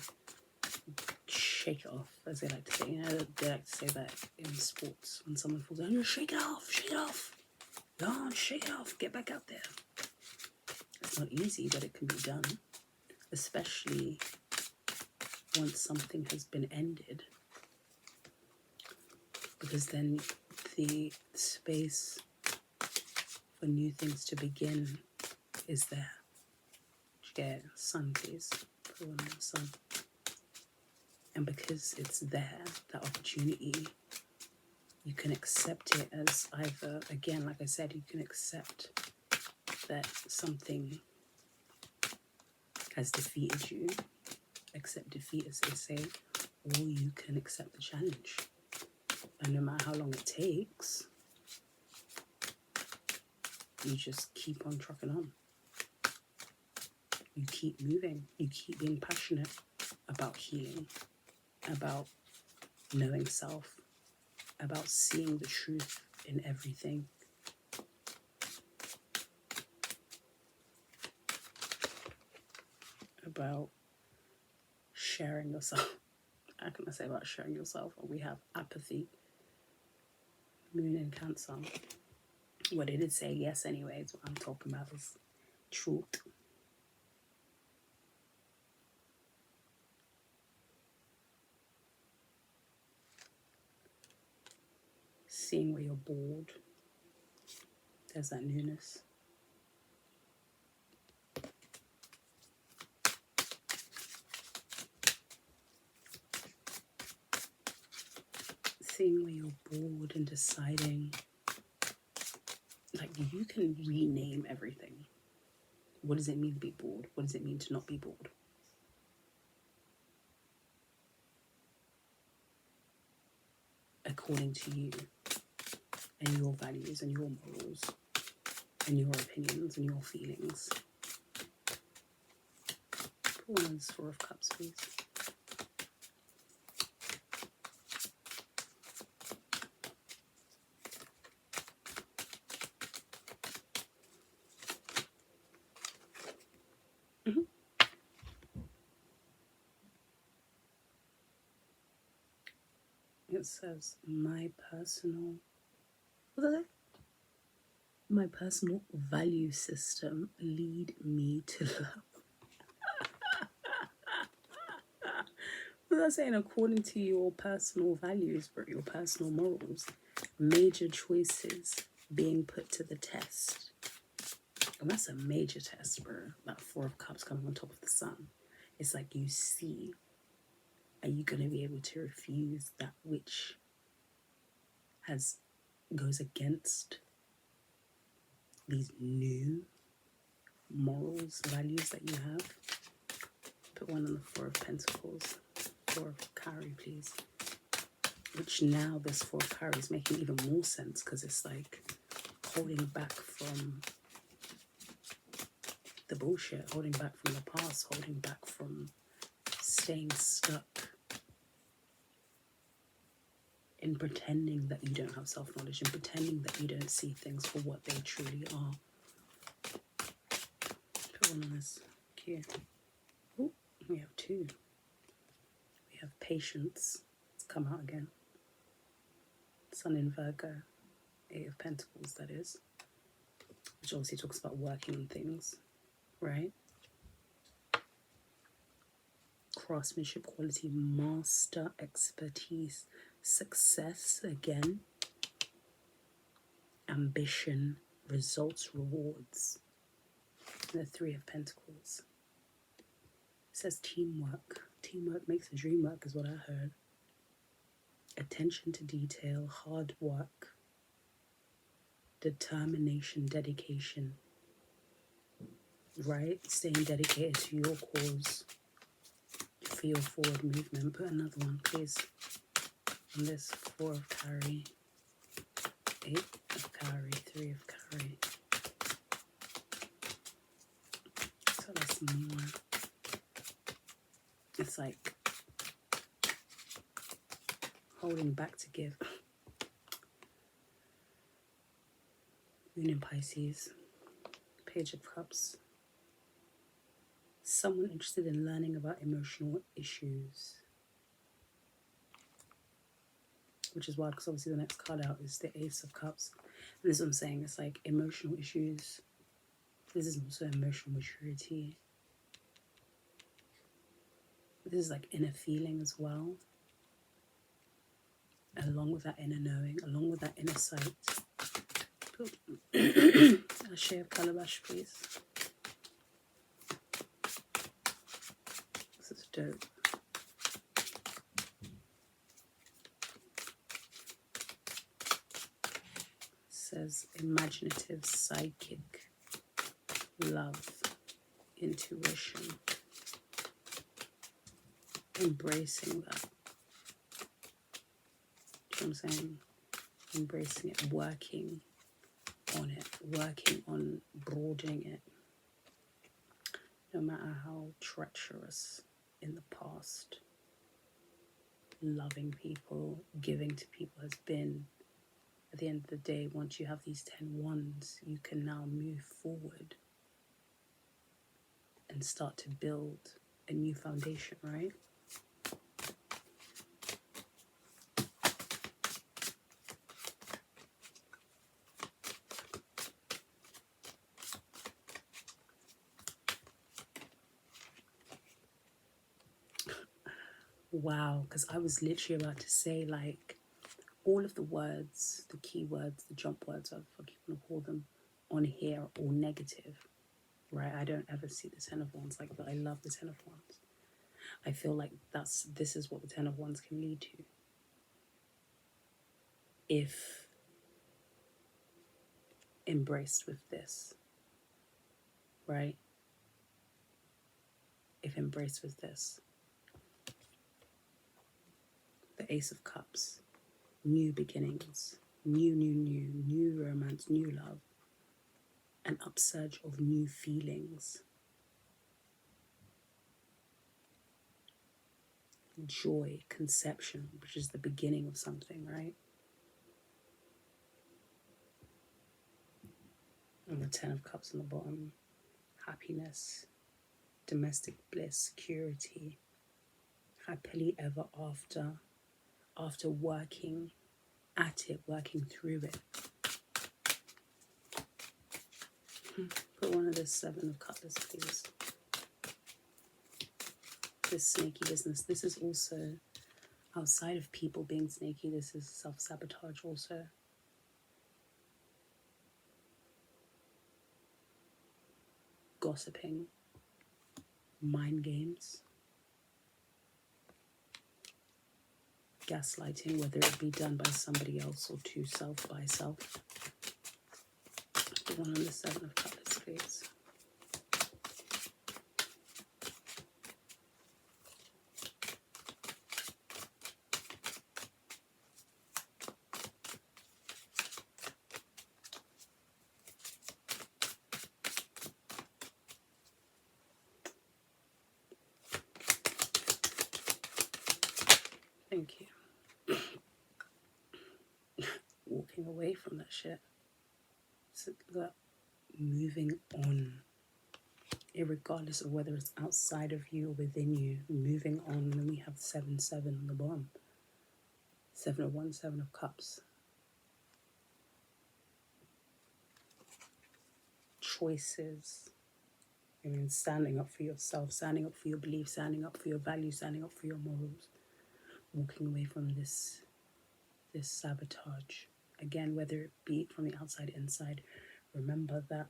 shake it off, as they like to say. You know, they like to say that in sports. When someone falls down, you shake it off, shake it off. Go on, shake it off, get back out there. It's not easy, but it can be done. Especially once something has been ended. Because then the space for new things to begin is there. Get sun, please. Put one on the sun. And because it's there, that opportunity, you can accept it as either, again, like I said, you can accept that something has defeated you, accept defeat as they say, or you can accept the challenge. And no matter how long it takes, you just keep on trucking on. You keep moving. You keep being passionate about healing, about knowing self, about seeing the truth in everything. About sharing yourself. How can I say about sharing yourself? We have apathy. Moon in Cancer. What did it say? Yes, anyways, what I'm talking about is truth. Seeing where you're bored. There's that newness. Seeing where you're bored and deciding, like, you can rename everything. What does it mean to be bored? What does it mean to not be bored? According to you and your values and your morals and your opinions and your feelings. Pull one of the Four of Cups, please. It says, my personal value system lead me to love. Without saying, according to your personal values, but your personal morals, major choices being put to the test. And that's a major test, bro. That Four of Cups coming on top of the sun. It's like you see, are you going to be able to refuse that which goes against these new morals, values that you have? Put one on the Four of Pentacles. Four of Carry, please. Which now this Four of Carry is making even more sense, because it's like holding back from the bullshit, holding back from the past, holding back from staying stuck in pretending that you don't have self-knowledge and pretending that you don't see things for what they truly are. Put one on this. Cute. Oh, we have two. We have Patience. It's come out again. Sun in Virgo. Eight of Pentacles, that is. Which obviously talks about working on things, right? Craftsmanship, quality, master, expertise, success again, ambition, results, rewards. And the Three of Pentacles. It says teamwork. Teamwork makes the dream work is what I heard. Attention to detail, hard work, determination, dedication, right? Staying dedicated to your cause, for your forward movement. Put another one, please. On this Four of Carry, Eight of Carry, Three of Carry. So that's more. It's like holding back to give. Moon in Pisces, Page of Cups. Someone interested in learning about emotional issues. Which is wild, because obviously the next card out is the Ace of Cups. And this is what I'm saying, it's like emotional issues. This is also emotional maturity. This is like inner feeling as well. Along with that inner knowing, along with that inner sight. A share of Calabash, please. This is dope. It says imaginative, psychic, love, intuition. Embracing that. You know what I'm saying? Embracing it, working on it, working on broadening it. No matter how treacherous in the past, loving people, giving to people has been, at the end of the day, once you have these 10 wands, you can now move forward and start to build a new foundation, right? Wow, because I was literally about to say, like, all of the words, the key words, the jump words, if I keep on to call them, on here are all negative, right? I don't ever see the Ten of Wands like that. I love the Ten of Wands. I feel like this is what the Ten of Wands can lead to. If embraced with this, right? If embraced with this. The Ace of Cups. New beginnings. New romance, new love. An upsurge of new feelings. Joy, conception, which is the beginning of something, right? And the Ten of Cups on the bottom. Happiness, domestic bliss, security, happily ever after working at it, working through it. Put one of the Seven of Cutlass, please. This snaky business. This is also, outside of people being snaky, this is self-sabotage also. Gossiping, mind games, gaslighting, whether it be done by somebody else or to self by self. The one on the Seven of Cups, please. Thank you. Walking away from that shit. So that moving on, irregardless of whether it's outside of you or within you, moving on. And then we have 7-7 on the bottom. 7 of Wands, 7 of Cups. Choices. I mean, standing up for yourself, standing up for your beliefs, standing up for your values, standing up for your morals. Walking away from this sabotage. Again, whether it be from the outside, inside, remember that,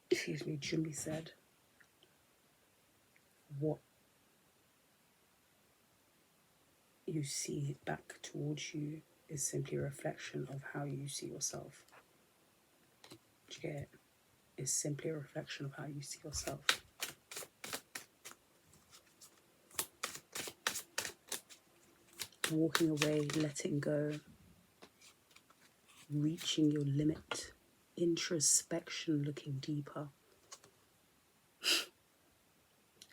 excuse me, Jimmy said, what you see back towards you is simply a reflection of how you see yourself. Do you get it? It's simply a reflection of how you see yourself. Walking away, letting go, reaching your limit, introspection, looking deeper.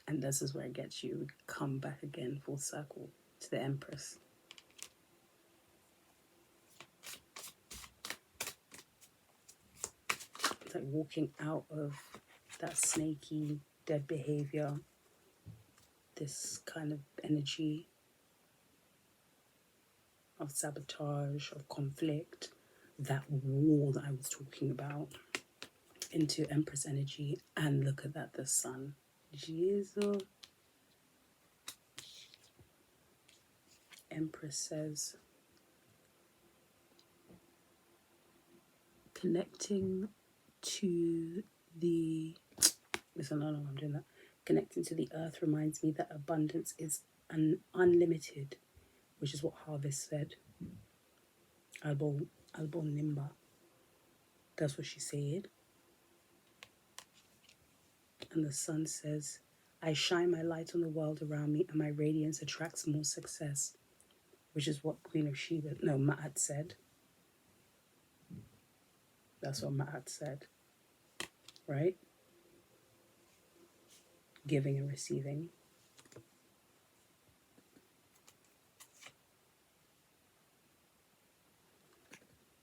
And this is where it gets you. We come back again full circle to the Empress. It's like walking out of that snaky, dead behavior, this kind of energy of sabotage, of conflict, that war that I was talking about, into Empress energy. And look at that, the sun. Jesus. Empress says, connecting to the, listen, no, I'm doing that. Connecting to the earth reminds me that abundance is unlimited, which is what Harvest said. Albo Nimba. That's what she said. And the sun says, I shine my light on the world around me and my radiance attracts more success, which is what Queen of Sheba, no, Ma'at said. That's what Ma'at said, right? Giving and receiving.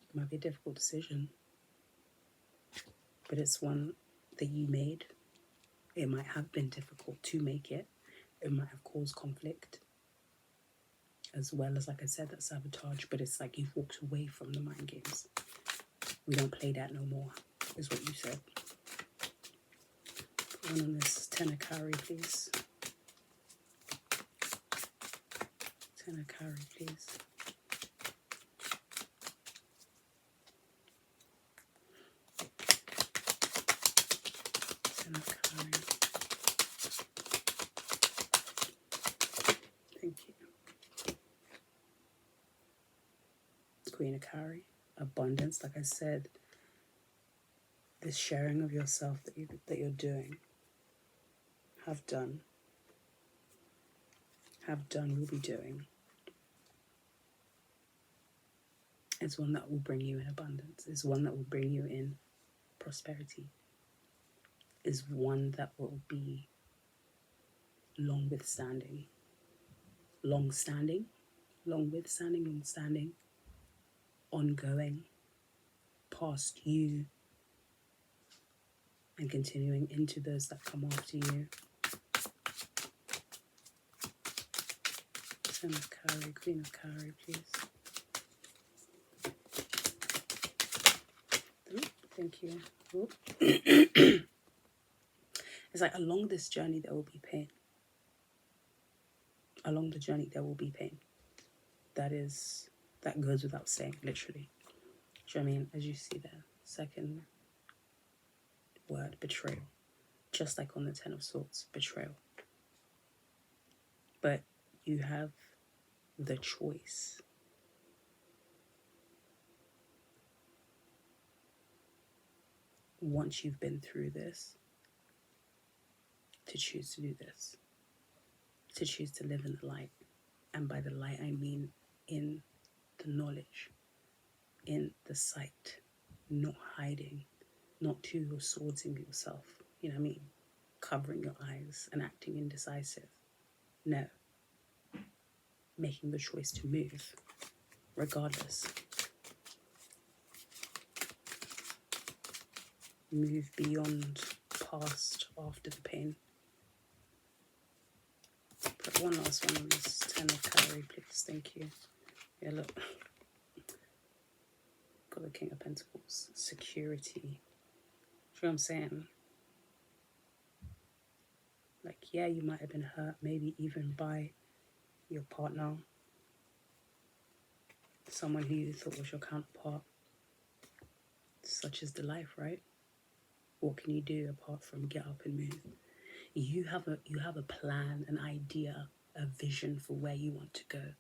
It might be a difficult decision, but it's one that you made. It might have been difficult to make it. It might have caused conflict, as well as, like I said, that sabotage. But it's like you've walked away from the mind games. We don't play that no more, is what you said. One on this Ten of Carry, please. Ten of Carry, please. Thank you. Queen of Carry, abundance. Like I said, this sharing of yourself that you're doing, have done, will be doing, is one that will bring you in abundance, is one that will bring you in prosperity, is one that will be long withstanding, ongoing, past you, and continuing into those that come after you. Ten of Carry, Queen of Carry, please. Ooh, thank you. Ooh. It's like along this journey there will be pain. Along the journey there will be pain. That goes without saying, literally. Do you know what I mean? As you see there, second word, betrayal. Just like on the Ten of Swords, betrayal. But you have the choice. Once you've been through this, to choose to do this. To choose to live in the light. And by the light, I mean in the knowledge, in the sight, not hiding, not to your swords in yourself. You know what I mean? Covering your eyes and acting indecisive. No. Making the choice to move, regardless. Move beyond, past, after the pain. Put one last one on this Ten of Carry, please. Thank you. Yeah, look. Got the King of Pentacles. Security. Do you know what I'm saying? Like, yeah, you might have been hurt, maybe even by your partner. Someone who you thought was your counterpart. Such is the life, right? What can you do apart from get up and move? You have a plan, an idea, a vision for where you want to go.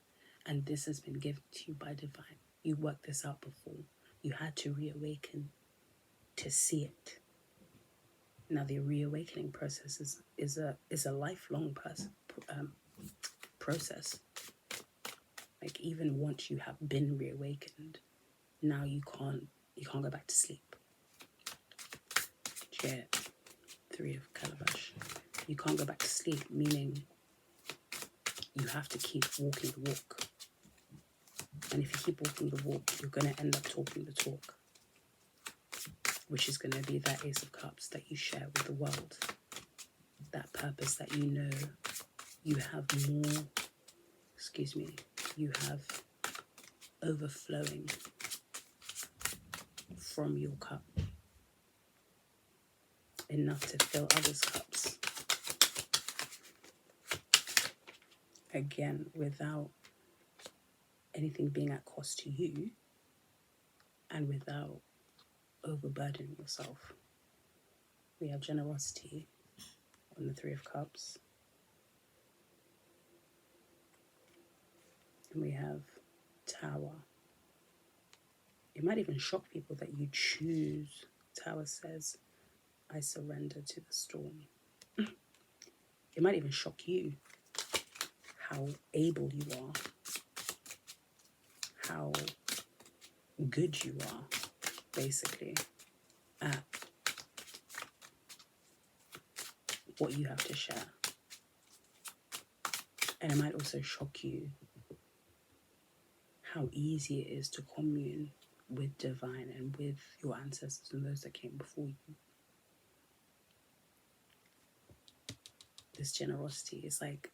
And this has been given to you by divine. You worked this out before. You had to reawaken to see it. Now the reawakening process is a lifelong process. Like even once you have been reawakened, now you can't go back to sleep. Yeah. Three of Calabash. You can't go back to sleep, meaning you have to keep walking the walk. And if you keep walking the walk, you're going to end up talking the talk, which is going to be that Ace of Cups that you share with the world. That purpose that you know you have more, you have overflowing from your cup. Enough to fill others' cups. Again, without anything being at cost to you and without overburdening yourself. We have generosity on the Three of Cups. And we have Tower. It might even shock people that you choose. Tower says, I surrender to the storm. It might even shock you how able you are, how good you are, basically, at what you have to share. And it might also shock you how easy it is to commune with divine and with your ancestors and those that came before you. This generosity is like,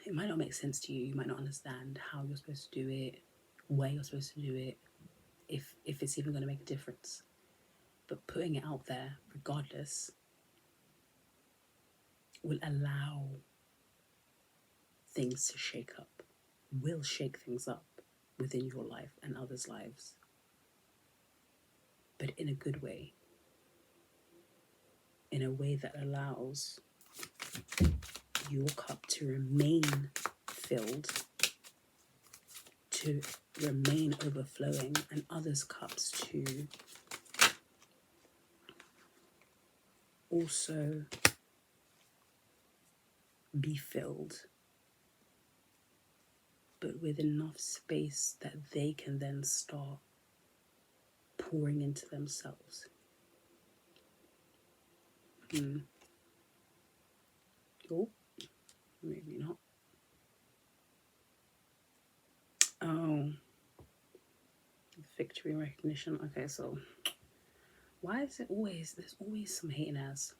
it might not make sense to you. You might not understand how you're supposed to do it, where you're supposed to do it, if it's even going to make a difference. But putting it out there, regardless, will allow things to shake up, will shake things up within your life and others' lives, but in a good way, in a way that allows your cup to remain filled, to remain overflowing, and others' cups to also be filled, but with enough space that they can then start pouring into themselves. Oh, maybe not. Oh, victory recognition. Okay, so why is it always, there's always some hating ass?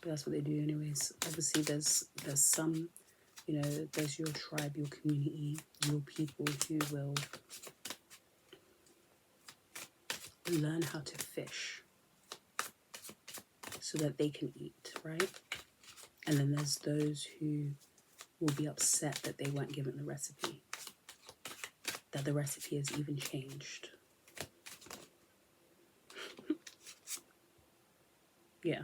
But that's what they do anyways. Obviously there's some, you know, there's your tribe, your community, your people who will learn how to fish so that they can eat, right? And then there's those who will be upset that they weren't given the recipe, that the recipe has even changed. Yeah.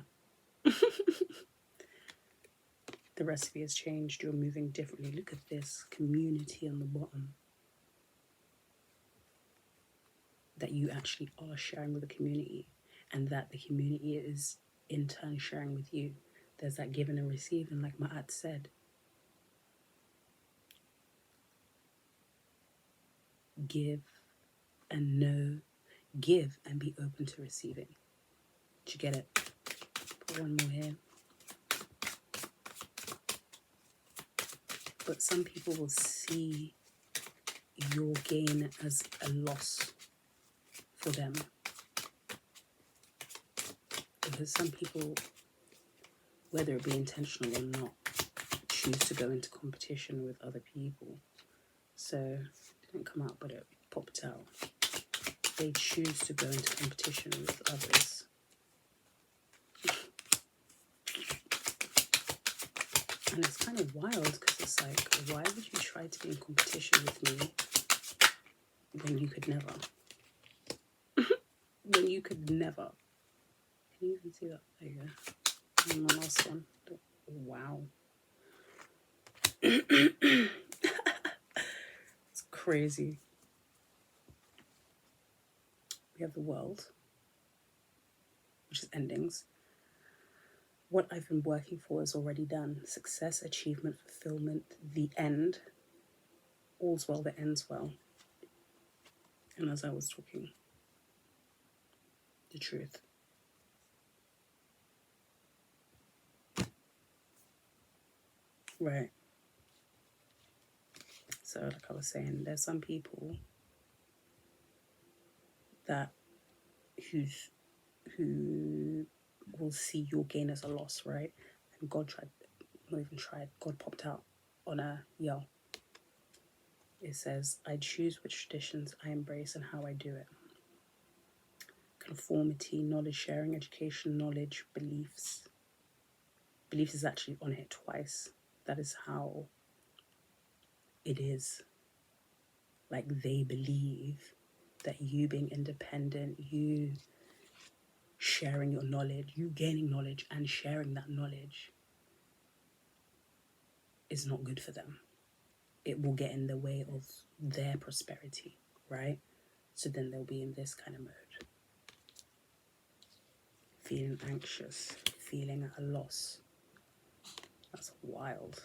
The recipe has changed. You're moving differently. Look at this community on the bottom that you actually are sharing with the community, and that the community is in turn sharing with you. There's that giving and receiving, like Ma'at said. Give and know, give and be open to receiving. Did you get it? Put one more here. But some people will see your gain as a loss for them. Because some people, whether it be intentional or not, choose to go into competition with other people. So it didn't come out, but it popped out. They choose to go into competition with others. And it's kind of wild because it's like, why would you try to be in competition with me when you could never? When you could never. Can you even see that? There you go. And the last one. Wow. It's crazy. We have the world, which is endings. What I've been working for is already done. Success, achievement, fulfillment, the end. All's well that ends well. And as I was talking, the truth. Right. So like I was saying, there's some people that who will see your gain as a loss, right? And God popped out on a yell. It says, I choose which traditions I embrace and how I do it. Conformity, knowledge sharing, education, knowledge, beliefs. Beliefs is actually on here twice. That is how it is. Like they believe that you being independent, you sharing your knowledge, you gaining knowledge and sharing that knowledge is not good for them. It will get in the way of their prosperity, right? So then they'll be in this kind of mode. Feeling anxious, feeling at a loss. That's wild.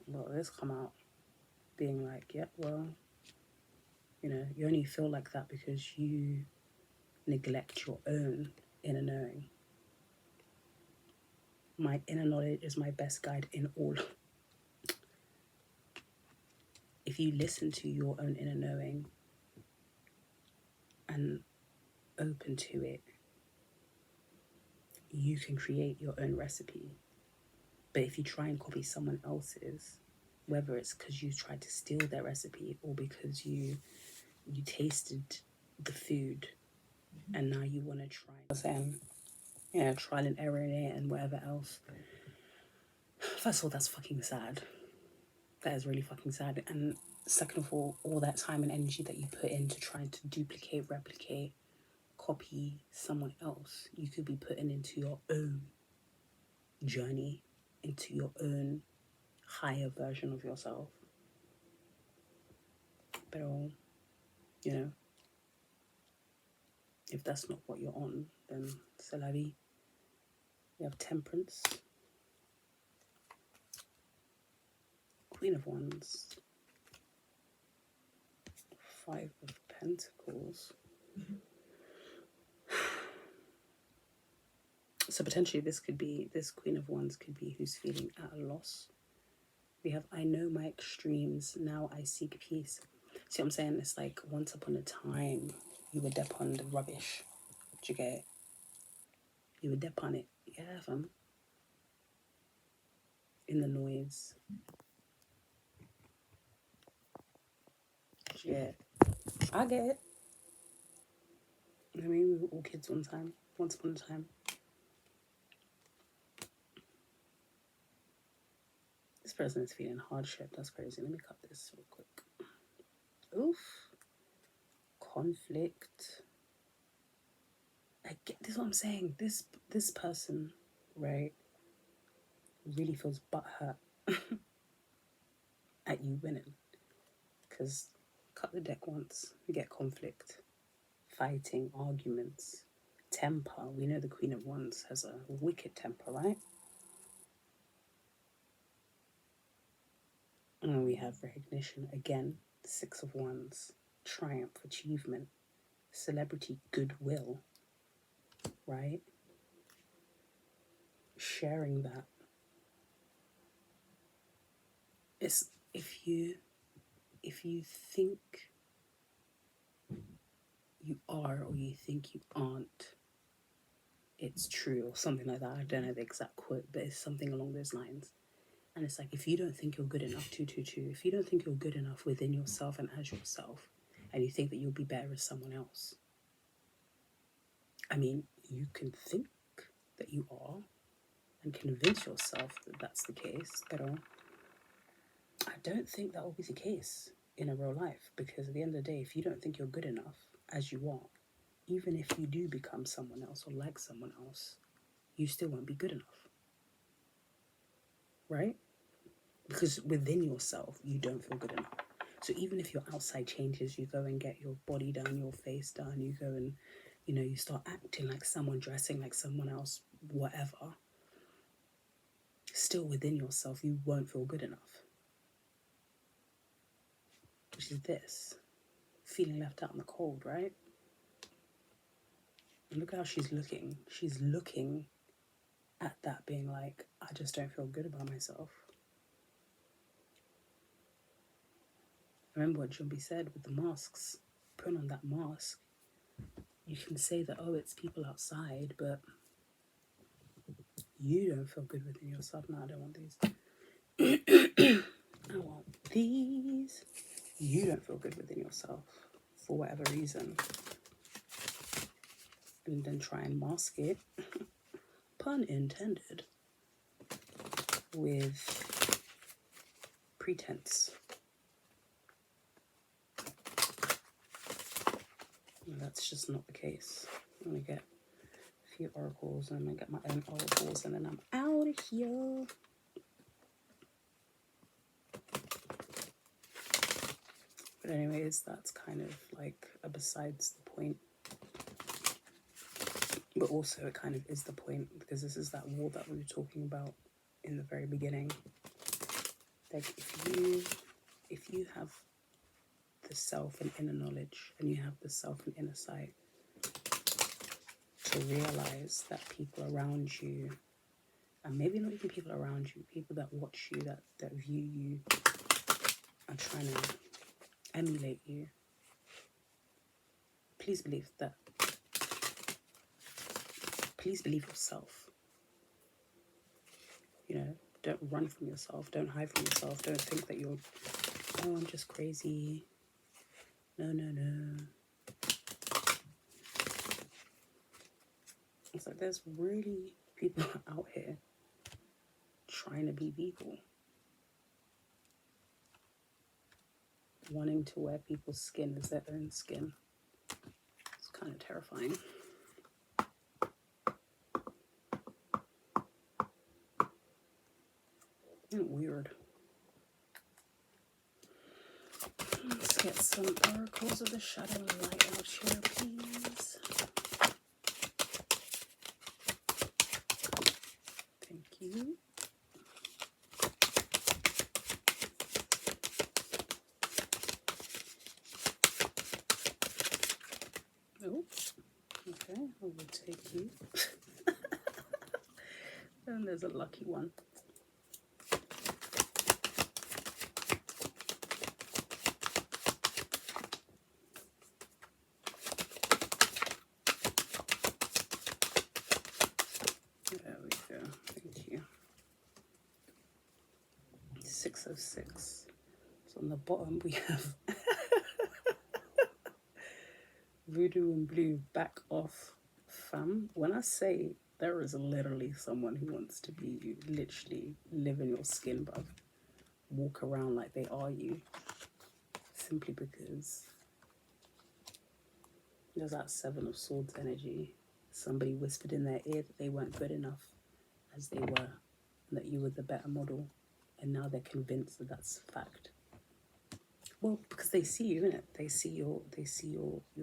Well, this come out being like, yeah, well, you know, you only feel like that because you neglect your own inner knowing. My inner knowledge is my best guide in all. If you listen to your own inner knowing and open to it, you can create your own recipe. But if you try and copy someone else's, whether it's because you tried to steal their recipe or because you tasted the food and now you want to try, trial and error in it and whatever else. First of all, that's fucking sad. That is really fucking sad. And second of all that time and energy that you put into trying to duplicate, replicate, copy someone else. You could be putting into your own journey, into your own higher version of yourself. But, you know, if that's not what you're on, then c'est la vie. We have Temperance, Queen of Wands, Five of Pentacles. So potentially this Queen of Wands could be who's feeling at a loss. We have, I know my extremes, now I seek peace. See what I'm saying? It's like once upon a time, you were dep on the rubbish. Do you get it? You were dep on it. Yeah, fam. In the noise. Yeah. I get it. I mean, we were all kids once upon a time. This person is feeling hardship. That's crazy. Let me cut this real quick. Oof. Conflict. I get this. Is what I'm saying. This person, right, really feels butthurt at you winning. Because cut the deck once, we get conflict, fighting, arguments, temper. We know the Queen of Wands has a wicked temper, right? And we have recognition again, Six of Wands, triumph, achievement, celebrity, goodwill, right? Sharing that. It's if you think you are or you think you aren't, it's true, or something like that. I don't know the exact quote, but it's something along those lines. And it's like, if you don't think you're good enough, if you don't think you're good enough within yourself and as yourself, and you think that you'll be better as someone else, I mean, you can think that you are and convince yourself that that's the case, but I don't think that will be the case in a real life, because at the end of the day, if you don't think you're good enough as you are, even if you do become someone else or like someone else, you still won't be good enough, right? Because within yourself, you don't feel good enough. So even if your outside changes, you go and get your body done, your face done, you go and, you start acting like someone, dressing like someone else, whatever, still within yourself, you won't feel good enough. Which is this, feeling left out in the cold, right? And look how she's looking. She's looking at that being like, I just don't feel good about myself. Remember what Jumbi said with the masks. Put on that mask. You can say that, oh, it's people outside, but you don't feel good within yourself. No, I don't want these. I want these. You don't feel good within yourself for whatever reason. And then try and mask it, pun intended, with pretense. And that's just not the case. I'm going to get a few oracles, and I'm going to get my own oracles, and then I'm out of here. But anyways, that's kind of like a besides the point. But also it kind of is the point, because this is that war that we were talking about in the very beginning. Like if you have the self and inner knowledge, and you have the self and inner sight, to realize that people around you, and maybe not even people around you, people that watch you, that view you, are trying to emulate you, please believe that. Please believe yourself. Don't run from yourself. Don't hide from yourself. Don't think that you're, oh, I'm just crazy. No. It's like there's really people out here trying to be people. Wanting to wear people's skin as their own skin. It's kind of terrifying. Weird. Let's get some oracles of the shadow light out here, please. Thank you. Oh, okay, I will take you. And there's a lucky one. There we go. Thank you. 6 of 6. So on the bottom we have Voodoo and Blue, back off, fam. When I say there is literally someone who wants to be you, literally live in your skin, bruv. Walk around like they are you. Simply because there's that 7 of Swords energy. Somebody whispered in their ear that they weren't good enough as they were, and that you were the better model. And now they're convinced that that's fact. Well, because they see you, innit? They see your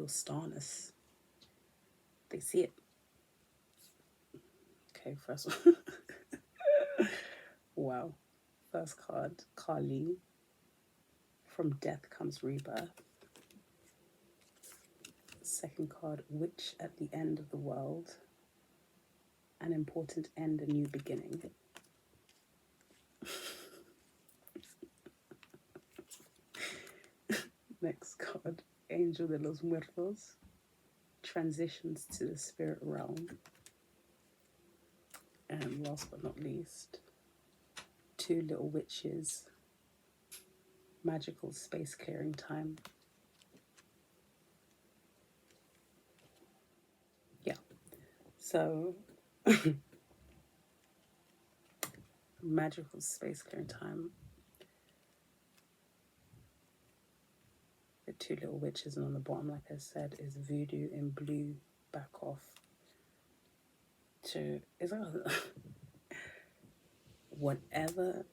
starness. They see it. Okay, first one. Wow. First card, Kali. From death comes rebirth. Second card, Witch at the end of the world. An important end, a new beginning. Next card, Angel de los Muertos. Transitions to the spirit realm. And last but not least, 2 little witches. Magical space clearing time. Yeah. So, magical space clearing time. The 2 little witches, and on the bottom, like I said, is Voodoo in Blue, back off. To is that whatever,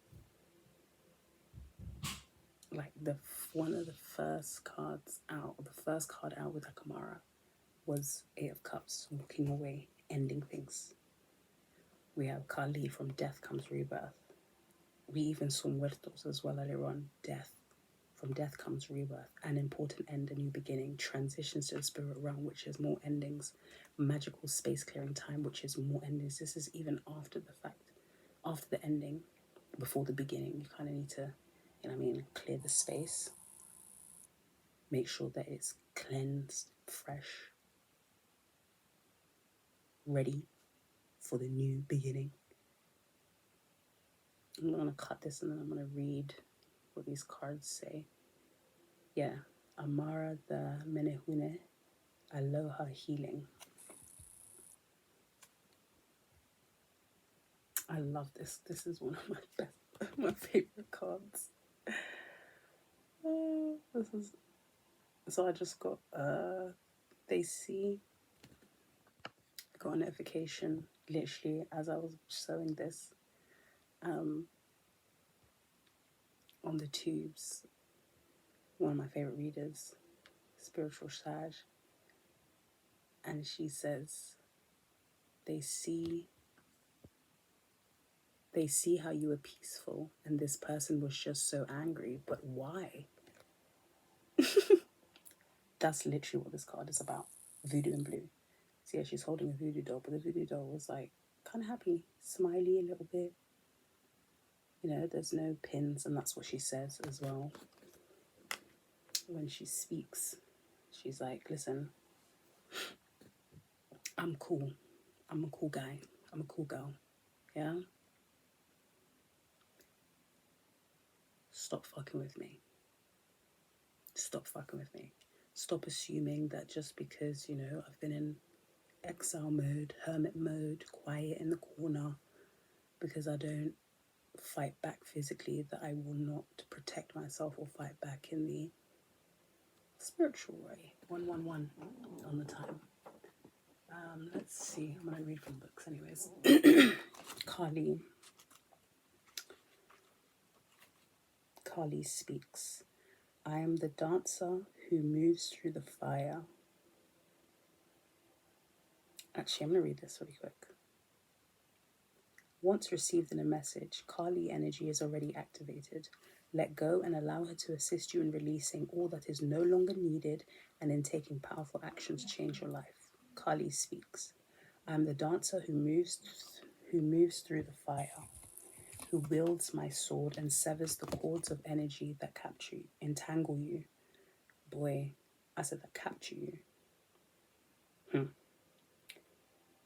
like one of the first cards out, or the first card out with Akamara was 8 of Cups, walking away, ending things. We have Kali, from death comes rebirth. We even saw Muertos as well earlier on. Death. From death comes rebirth. An important end, a new beginning. Transitions to the spirit realm, which is more endings. Magical space clearing time, which is more endings. This is even after the fact. After the ending, before the beginning. You kind of need to, you know what I mean, clear the space. Make sure that it's cleansed, fresh, ready for the new beginning. I'm going to cut this and then I'm going to read what these cards say. Yeah. Amara the Menehune, Aloha Healing. I love this. This is one of my favorite cards. This is, so I just got, they see, I got a notification literally as I was sewing this, on the tubes. One of my favorite readers, Spiritual Sag, and she says, they see how you were peaceful and this person was just so angry, but why? That's literally what this card is about. Voodoo in Blue. So yeah, she's holding a voodoo doll, but the voodoo doll was like kind of happy, smiley a little bit. You know, there's no pins, and that's what she says as well. When she speaks, she's like, listen, I'm cool. I'm a cool guy. I'm a cool girl. Yeah? Stop fucking with me. Stop fucking with me. Stop assuming that just because, you know, I've been in exile mode, hermit mode, quiet in the corner, because I don't fight back physically, that I will not protect myself or fight back in the Spiritual way. 111 on the time. Let's see. I'm gonna read from books, anyways. Kali. Kali speaks. I am the dancer who moves through the fire. Actually, I'm gonna read this really quick. Once received in a message, Kali energy is already activated. Let go and allow her to assist you in releasing all that is no longer needed and in taking powerful actions to change your life. Kali speaks. I am the dancer who moves through the fire, who wields my sword and severs the cords of energy that capture you, entangle you. Boy, I said that capture you.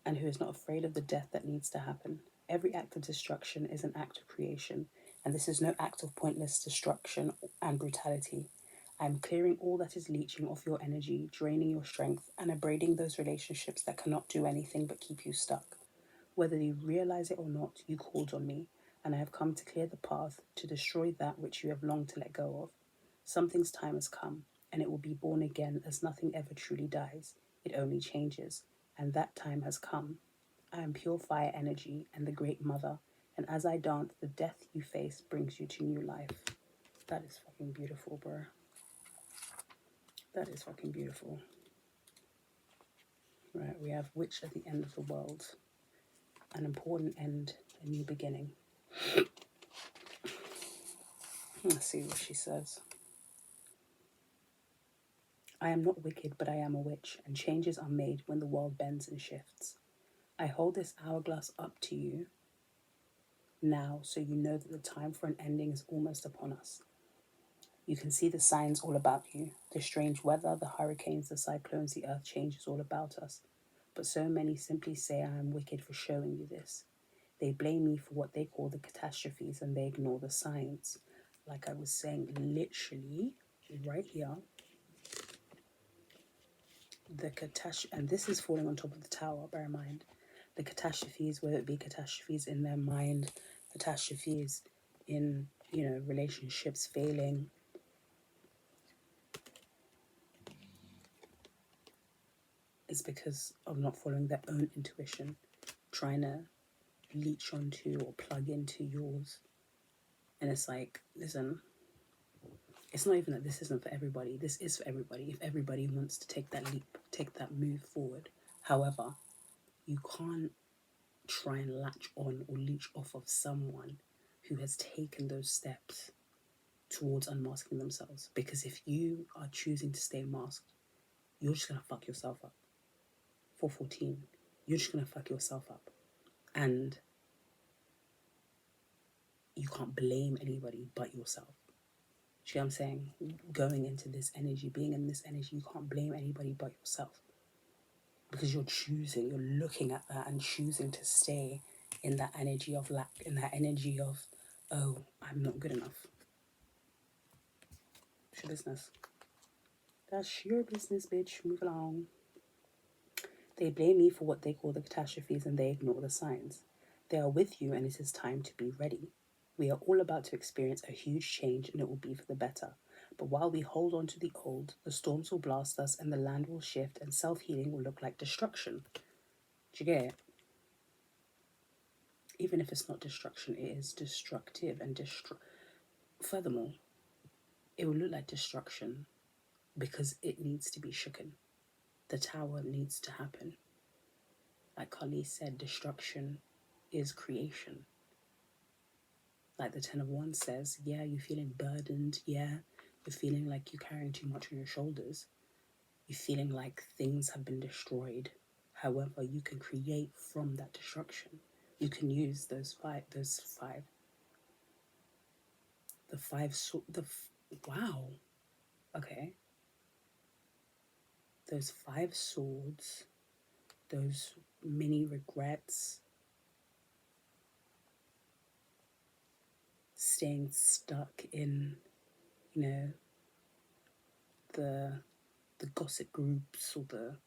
And who is not afraid of the death that needs to happen. Every act of destruction is an act of creation, and this is no act of pointless destruction and brutality. I am clearing all that is leeching off your energy, draining your strength, and abrading those relationships that cannot do anything but keep you stuck. Whether you realize it or not, you called on me, and I have come to clear the path to destroy that which you have longed to let go of. Something's time has come, and it will be born again as nothing ever truly dies. It only changes, and that time has come. I am pure fire energy and the great mother, and as I dance, the death you face brings you to new life. That is fucking beautiful, bro. That is fucking beautiful. Right, we have Witch at the End of the World. An important end, a new beginning. Let's see what she says. I am not wicked, but I am a witch, and changes are made when the world bends and shifts. I hold this hourglass up to you now so you know that the time for an ending is almost upon us. You can see the signs all about you, the strange weather, the hurricanes, the cyclones, the earth changes all about us. But so many simply say I am wicked for showing you this. They blame me for what they call the catastrophes and they ignore the signs. Like I was saying, literally, right here, the catastrophe, and this is falling on top of the tower, bear in mind. The catastrophes, whether it be catastrophes in their mind, catastrophes in, relationships failing, is because of not following their own intuition, trying to leech onto or plug into yours. And it's like, listen, it's not even that this isn't for everybody. This is for everybody. If everybody wants to take that leap, take that move forward. However, you can't try and latch on or leech off of someone who has taken those steps towards unmasking themselves. Because if you are choosing to stay masked, you're just going to fuck yourself up. 414, you're just going to fuck yourself up. And you can't blame anybody but yourself. See what I'm saying? Going into this energy, being in this energy, you can't blame anybody but yourself. Because you're looking at that and choosing to stay in that energy of lack, in that energy of, oh, I'm not good enough. It's your business. That's your business, bitch. Move along. They blame me for what they call the catastrophes and they ignore the signs. They are with you and it is time to be ready. We are all about to experience a huge change and it will be for the better. But while we hold on to the old, the storms will blast us and the land will shift and self-healing will look like destruction. Do you get it? Even if it's not destruction, it is destructive and furthermore, it will look like destruction because it needs to be shooken. The tower needs to happen. Like Kali said, destruction is creation. Like the Ten of Wands says, yeah, you're feeling burdened. Yeah, you're feeling like you're carrying too much on your shoulders. You're feeling like things have been destroyed. However, you can create from that destruction. You can use wow. Okay. Those 5 swords, those many regrets, staying stuck in, the gossip groups or the,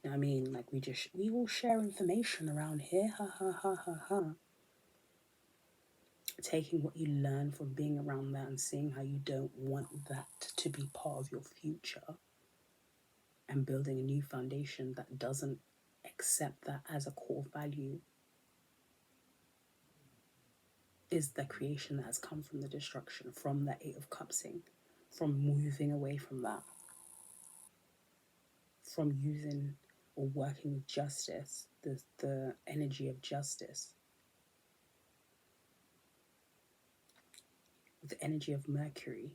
you know what I mean? Like we all share information around here, ha ha ha ha ha. taking what you learn from being around that and seeing how you don't want that to be part of your future, and building a new foundation that doesn't accept that as a core value, is the creation that has come from the destruction, from the Eight of Cupsing, from moving away from that, from using or working with justice, the energy of justice, with the energy of Mercury,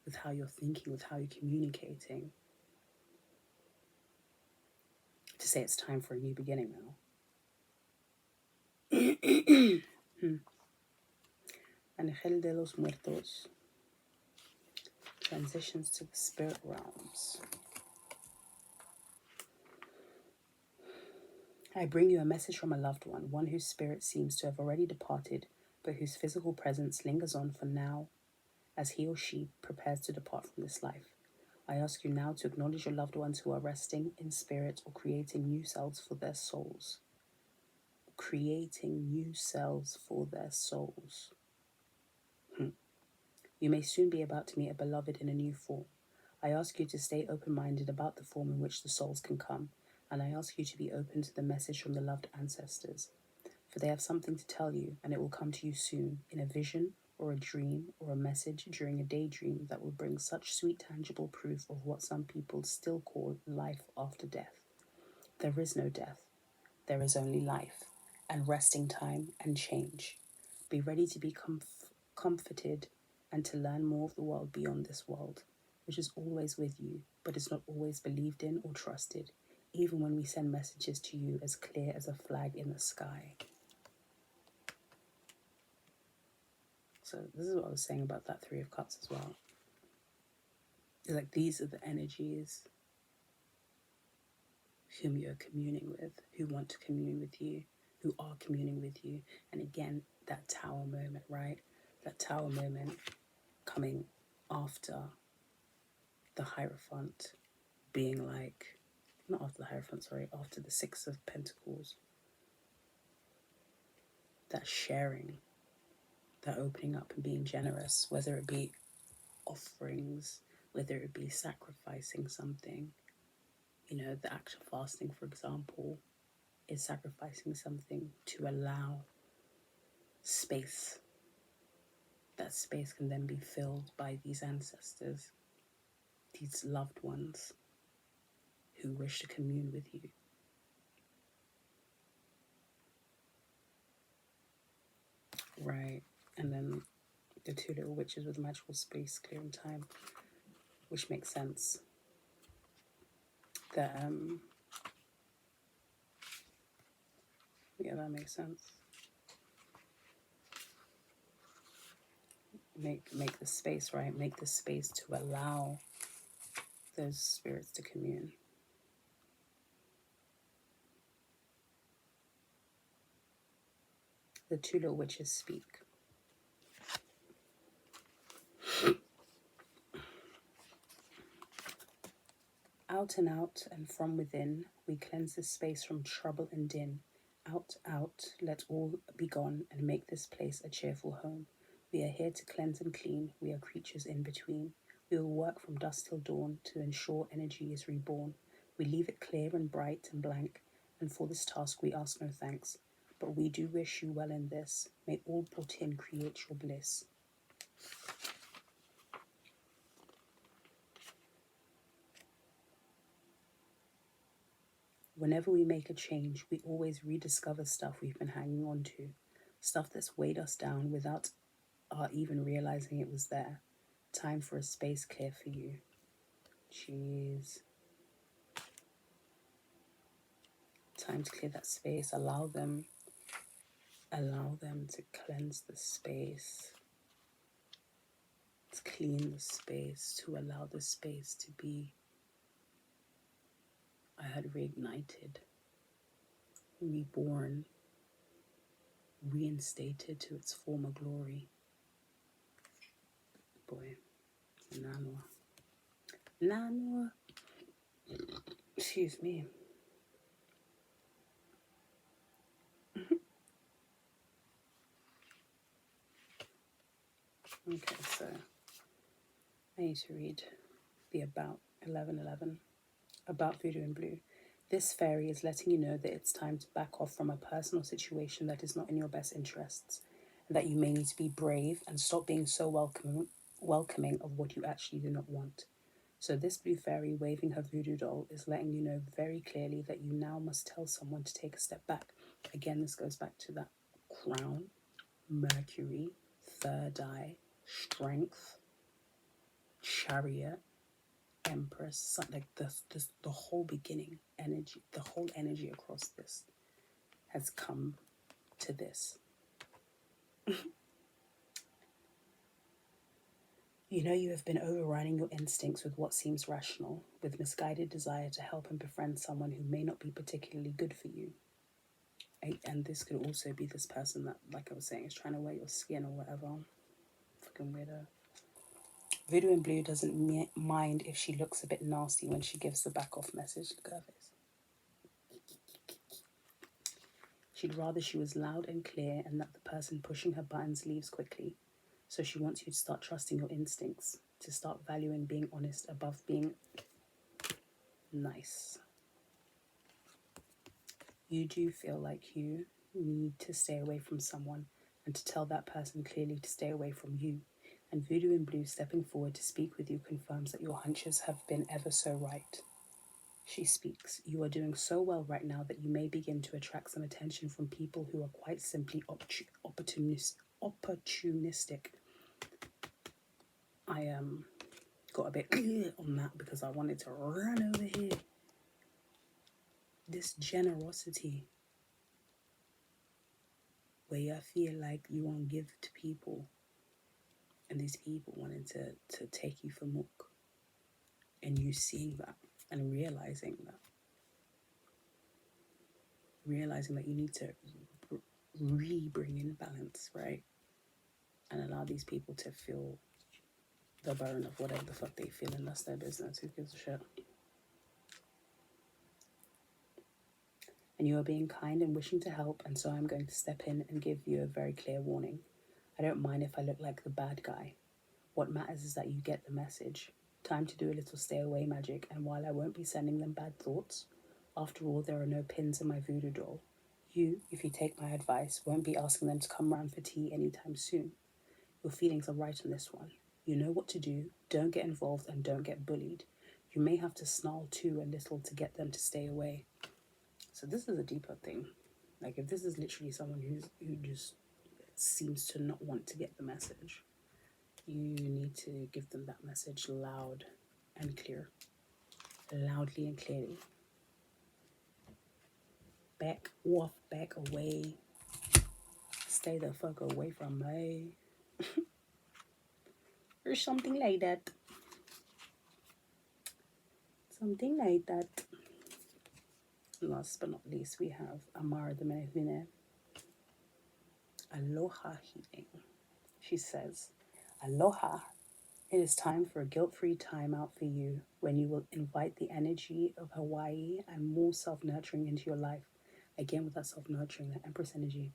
with how you're thinking, with how you're communicating, to say it's time for a new beginning now. Angel de los Muertos transitions to the spirit realms. I bring you a message from a loved one whose spirit seems to have already departed, but whose physical presence lingers on for now as he or she prepares to depart from this life. I ask you now to acknowledge your loved ones who are resting in spirit or creating new selves for their souls. Creating new selves for their souls. You may soon be about to meet a beloved in a new form. I ask you to stay open-minded about the form in which the souls can come, and I ask you to be open to the message from the loved ancestors, for they have something to tell you, and it will come to you soon, in a vision or a dream or a message during a daydream that will bring such sweet tangible proof of what some people still call life after death. There is no death. There is only life, and resting time and change. Be ready to be comforted and to learn more of the world beyond this world, which is always with you, but is not always believed in or trusted, even when we send messages to you as clear as a flag in the sky. So this is what I was saying about that Three of Cups as well. It's like these are the energies whom you're communing with, who want to commune with you, who are communing with you. And again, that tower moment, right? That tower moment coming after the Hierophant, being like, not after the Hierophant, sorry, after the Six of Pentacles. That sharing, that opening up and being generous, whether it be offerings, whether it be sacrificing something. You know, the act of fasting, for example, is sacrificing something to allow space. That space can then be filled by these ancestors, these loved ones who wish to commune with you. Right, and then the two little witches with magical space, clearing time, which makes sense. That yeah, that makes sense. Make the space, right? Make the space to allow those spirits to commune. The two little witches speak. Out and out and from within, we cleanse this space from trouble and din. Out, out, let all be gone and make this place a cheerful home. We are here to cleanse and clean, we are creatures in between. We will work from dusk till dawn to ensure energy is reborn. We leave it clear and bright and blank, and for this task we ask no thanks. But we do wish you well in this. May all brought in create your bliss. Whenever we make a change, we always rediscover stuff we've been hanging on to, stuff that's weighed us down without our even realizing it was there. Time for a space clear for you. Jeez. Time to clear that space. Allow them to cleanse the space, to clean the space, to allow the space to be, I had reignited, reborn, reinstated to its former glory. Boy, Nanua. Excuse me. Okay, so I need to read the about 1111. About Voodoo in Blue. This fairy is letting you know that it's time to back off from a personal situation that is not in your best interests, and that you may need to be brave and stop being so welcoming of what you actually do not want. So, this blue fairy waving her voodoo doll is letting you know very clearly that you now must tell someone to take a step back. Again, this goes back to that crown, Mercury, third eye, strength, chariot, Empress, like the whole beginning energy, the whole energy across this has come to this. You know you have been overriding your instincts with what seems rational, with misguided desire to help and befriend someone who may not be particularly good for you. And this could also be this person that, like I was saying, is trying to wear your skin or whatever. Fucking weirdo. Voodoo in Blue doesn't mind if she looks a bit nasty when she gives the back off message. Look at her face. She'd rather she was loud and clear and that the person pushing her buttons leaves quickly. So she wants you to start trusting your instincts, to start valuing being honest above being nice. You do feel like you need to stay away from someone and to tell that person clearly to stay away from you. And Voodoo in Blue stepping forward to speak with you confirms that your hunches have been ever so right. She speaks. You are doing so well right now that you may begin to attract some attention from people who are quite simply opportunistic. I got a bit on that because I wanted to run over here. This generosity where you feel like you want to give to people and these people wanting to take you for mook, and you seeing that and realizing that you need to really bring in balance, right? And allow these people to feel the burn of whatever the fuck they feel, and that's their business. Who gives a shit? And you are being kind and wishing to help, and so I'm going to step in and give you a very clear warning. I don't mind if I look like the bad guy. What matters is that you get the message. Time to do a little stay away magic, and while I won't be sending them bad thoughts, after all, there are no pins in my voodoo doll. You, if you take my advice, won't be asking them to come round for tea anytime soon. Your feelings are right on this one. You know what to do, don't get involved and don't get bullied. You may have to snarl too a little to get them to stay away. So this is a deeper thing. Like if this is literally someone who just seems to not want to get the message, you need to give them that message loud and clear. Loudly and clearly. Back off, back away. Stay the fuck away from me. Or something like that. Something like that. Last but not least, we have Amara de Menehune. Aloha healing. She says, Aloha. It is time for a guilt-free time out for you when you will invite the energy of Hawaii and more self-nurturing into your life. Again, with that self-nurturing, that Empress energy.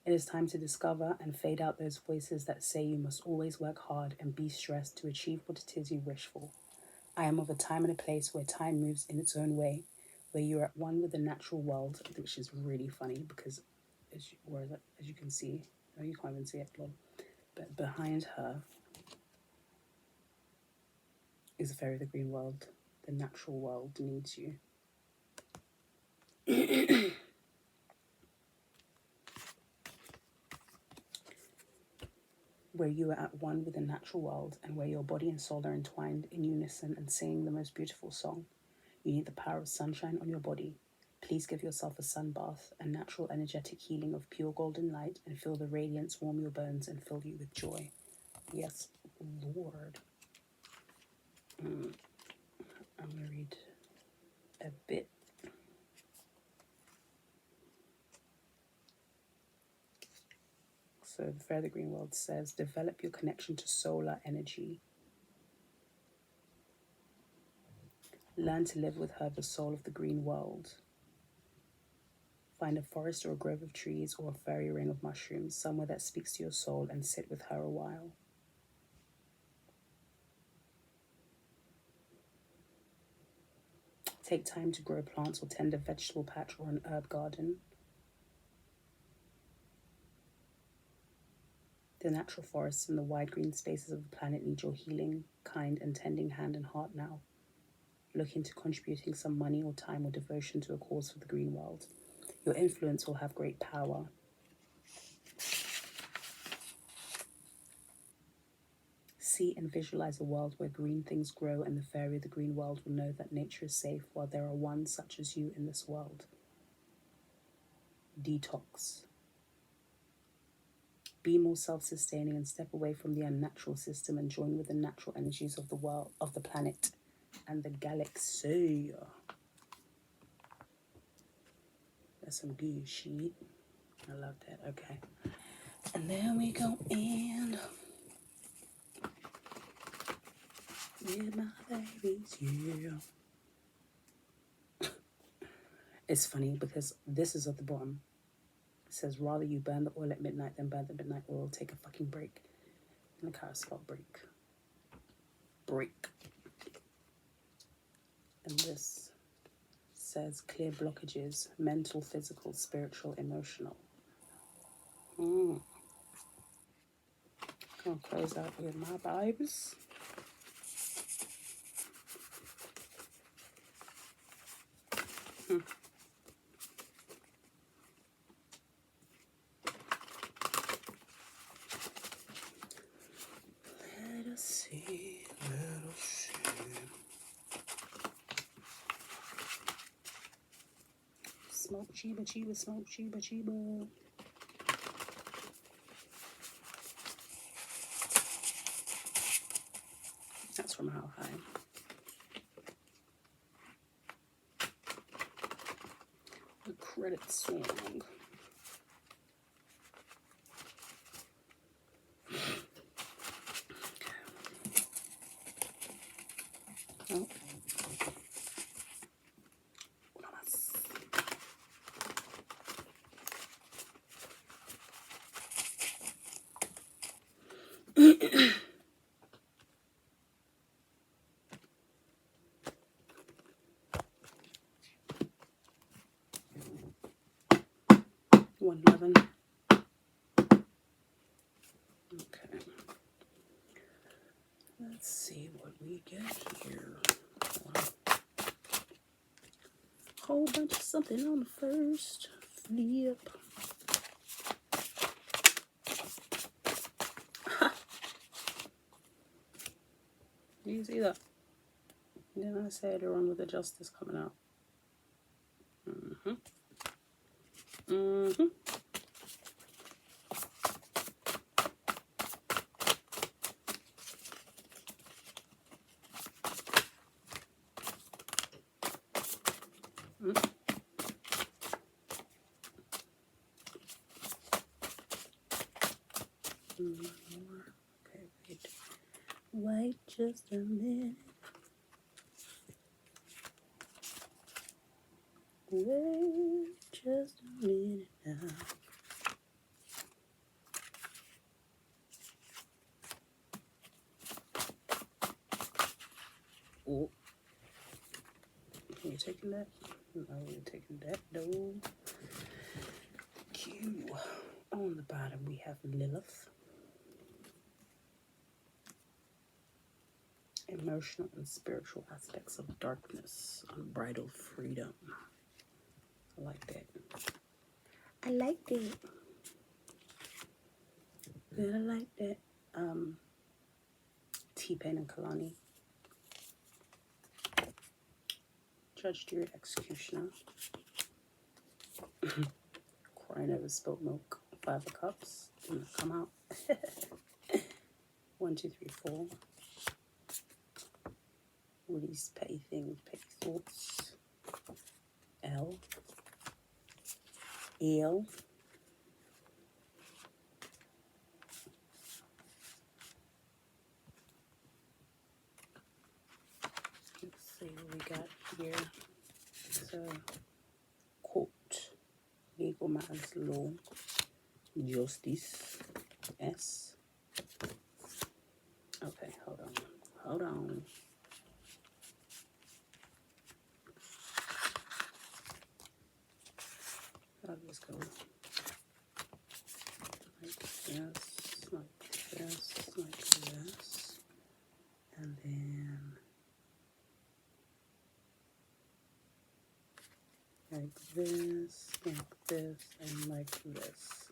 It is time to discover and fade out those voices that say you must always work hard and be stressed to achieve what it is you wish for. I am of a time and a place where time moves in its own way, where you're at one with the natural world, which is really funny because, as you can see, no, you can't even see it, but behind her is a fairy of the green world. The natural world needs you. Where you are at one with the natural world and where your body and soul are entwined in unison and singing the most beautiful song. You need the power of sunshine on your body. Please give yourself a sun bath, a natural energetic healing of pure golden light, and feel the radiance warm your bones and fill you with joy. Yes, Lord. I'm going to read a bit. So the Fairy of the Green World says, develop your connection to solar energy. Learn to live with her, the soul of the green world. Find a forest or a grove of trees or a fairy ring of mushrooms, somewhere that speaks to your soul, and sit with her a while. Take time to grow plants or tend a vegetable patch or an herb garden. The natural forests and the wide green spaces of the planet need your healing, kind, and tending hand and heart now. Look into contributing some money or time or devotion to a cause for the green world. Your influence will have great power. See and visualize a world where green things grow, and the fairy of the green world will know that nature is safe while there are ones such as you in this world. Detox. Be more self-sustaining and step away from the unnatural system and join with the natural energies of the world, of the planet, and the galaxy. That's some good shit. I love that. Okay. And then we go in with my babies, yeah. It's funny because this is at the bottom. It says, rather you burn the oil at midnight than burn the midnight oil. Take a fucking break. Look how I spell break. Break. And this says clear blockages, mental, physical, spiritual, emotional. Gonna close out with my vibes. Let us see, let us see. Smoke chiba chiba, smoke chiba chiba. That's from How High. The credit song. Oh. One loving. Okay. Let's see what we get here. Wow. Whole bunch of something on the first flip. You see that? Didn't I say to run with the justice coming out? Okay, wait just a minute. Wait just a minute now. Oh, you taking that? No, you're taking that though. Q. On the bottom we have Lilith. Emotional and spiritual aspects of darkness, unbridled freedom. I like that. I like that. Good, I like that. T-Pain and Kalani. Judge, Jury, Executioner. Crying over spilt milk. 5 of Cups. Didn't come out. 1, 2, 3, 4. All these petty things, petty thoughts. L. L. Let's see what we got here. So, court, legal matters, law, justice, S. Okay, hold on. this, and like this.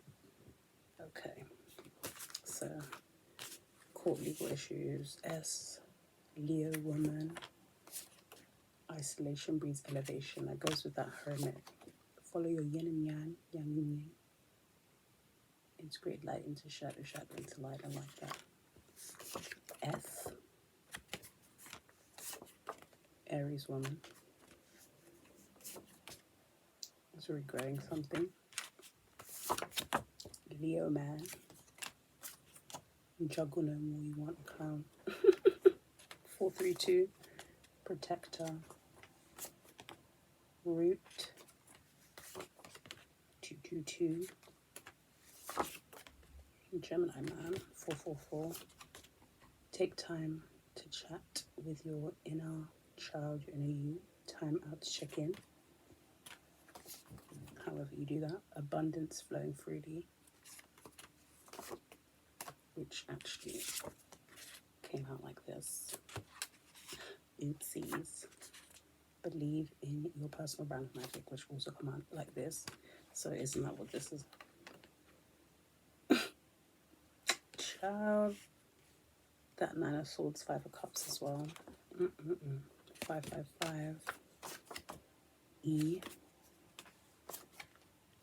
Okay, so court legal issues. S, Leo woman. Isolation breeds elevation. That goes with that hermit. Follow your yin and yang, yang and yin. Integrate light into shadow, shadow into light. I like that. F, Aries woman. Is regretting something. Leo man. Juggle no more, you want a clown. 432. Protector. Root. 222. Gemini man. 444. Take time to chat with your inner child, your inner you. Time out to check in. However you do that. Abundance flowing freely. Which actually came out like this. Oopsies. Believe in your personal brand of magic, which also come out like this. So isn't that what this is? Child. That Nine of Swords, Five of Cups as well. 555. E.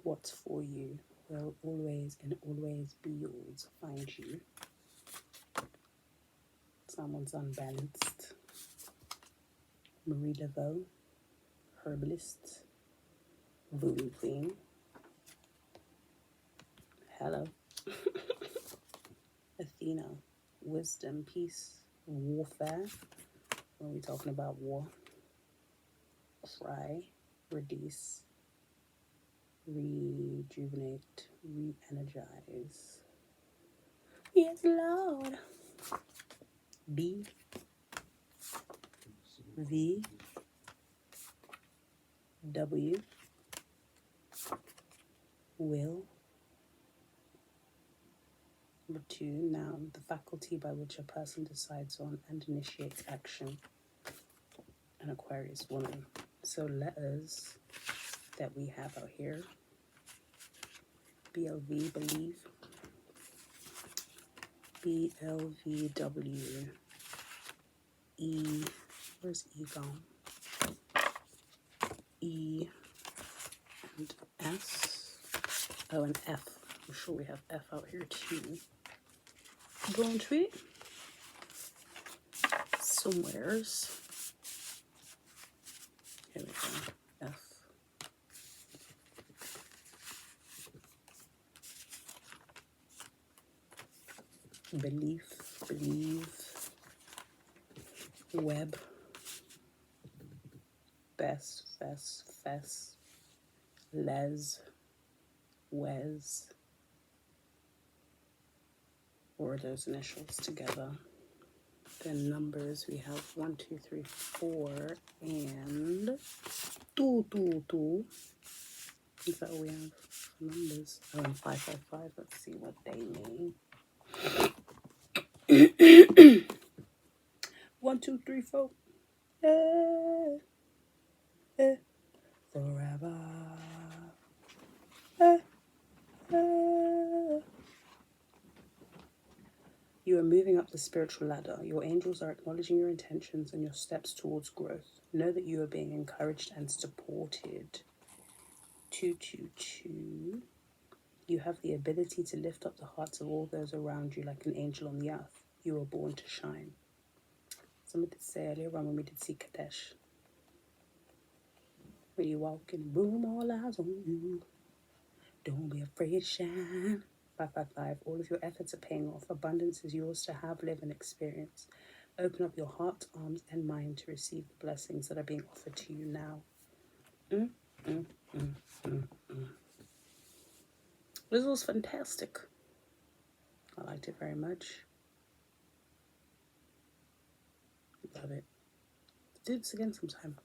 What's for you will always and always be yours. Find you. Someone's unbalanced. Marie Laveau. Herbalist. Voodoo Queen. Hello. Athena. Wisdom, peace, warfare. When we're talking about war. Cry, reduce, rejuvenate, re-energize. Yes, Lord. B, V, W, will. Number 2, noun, the faculty by which a person decides on and initiates action. An Aquarius woman. So letters that we have out here. BLV, believe. BLVW. E, where's E gone? E and S. Oh, and F. I'm sure we have F out here too. Going to it somewheres. Here we go. F. Belief, believe. Web. Best, fest, fest. Les. Wes. Or those initials together. Then numbers, we have 1, 2, 3, 4, and 2, 2, 2. Is that what we have for numbers? Oh, and 5, 5, 5. Let's see what they mean. 1, 2, 3, 4. Forever. You are moving up the spiritual ladder. Your angels are acknowledging your intentions and your steps towards growth. Know that you are being encouraged and supported. 222. You have the ability to lift up the hearts of all those around you like an angel on the earth. You were born to shine. Somebody did say earlier on when we did see Kadesh. When you walk in the room, all eyes on you. Don't be afraid to shine. 555. All of your efforts are paying off. Abundance is yours to have, live, and experience. Open up your heart, arms, and mind to receive the blessings that are being offered to you now. This was fantastic. I liked it very much. Love it. Do this again sometime.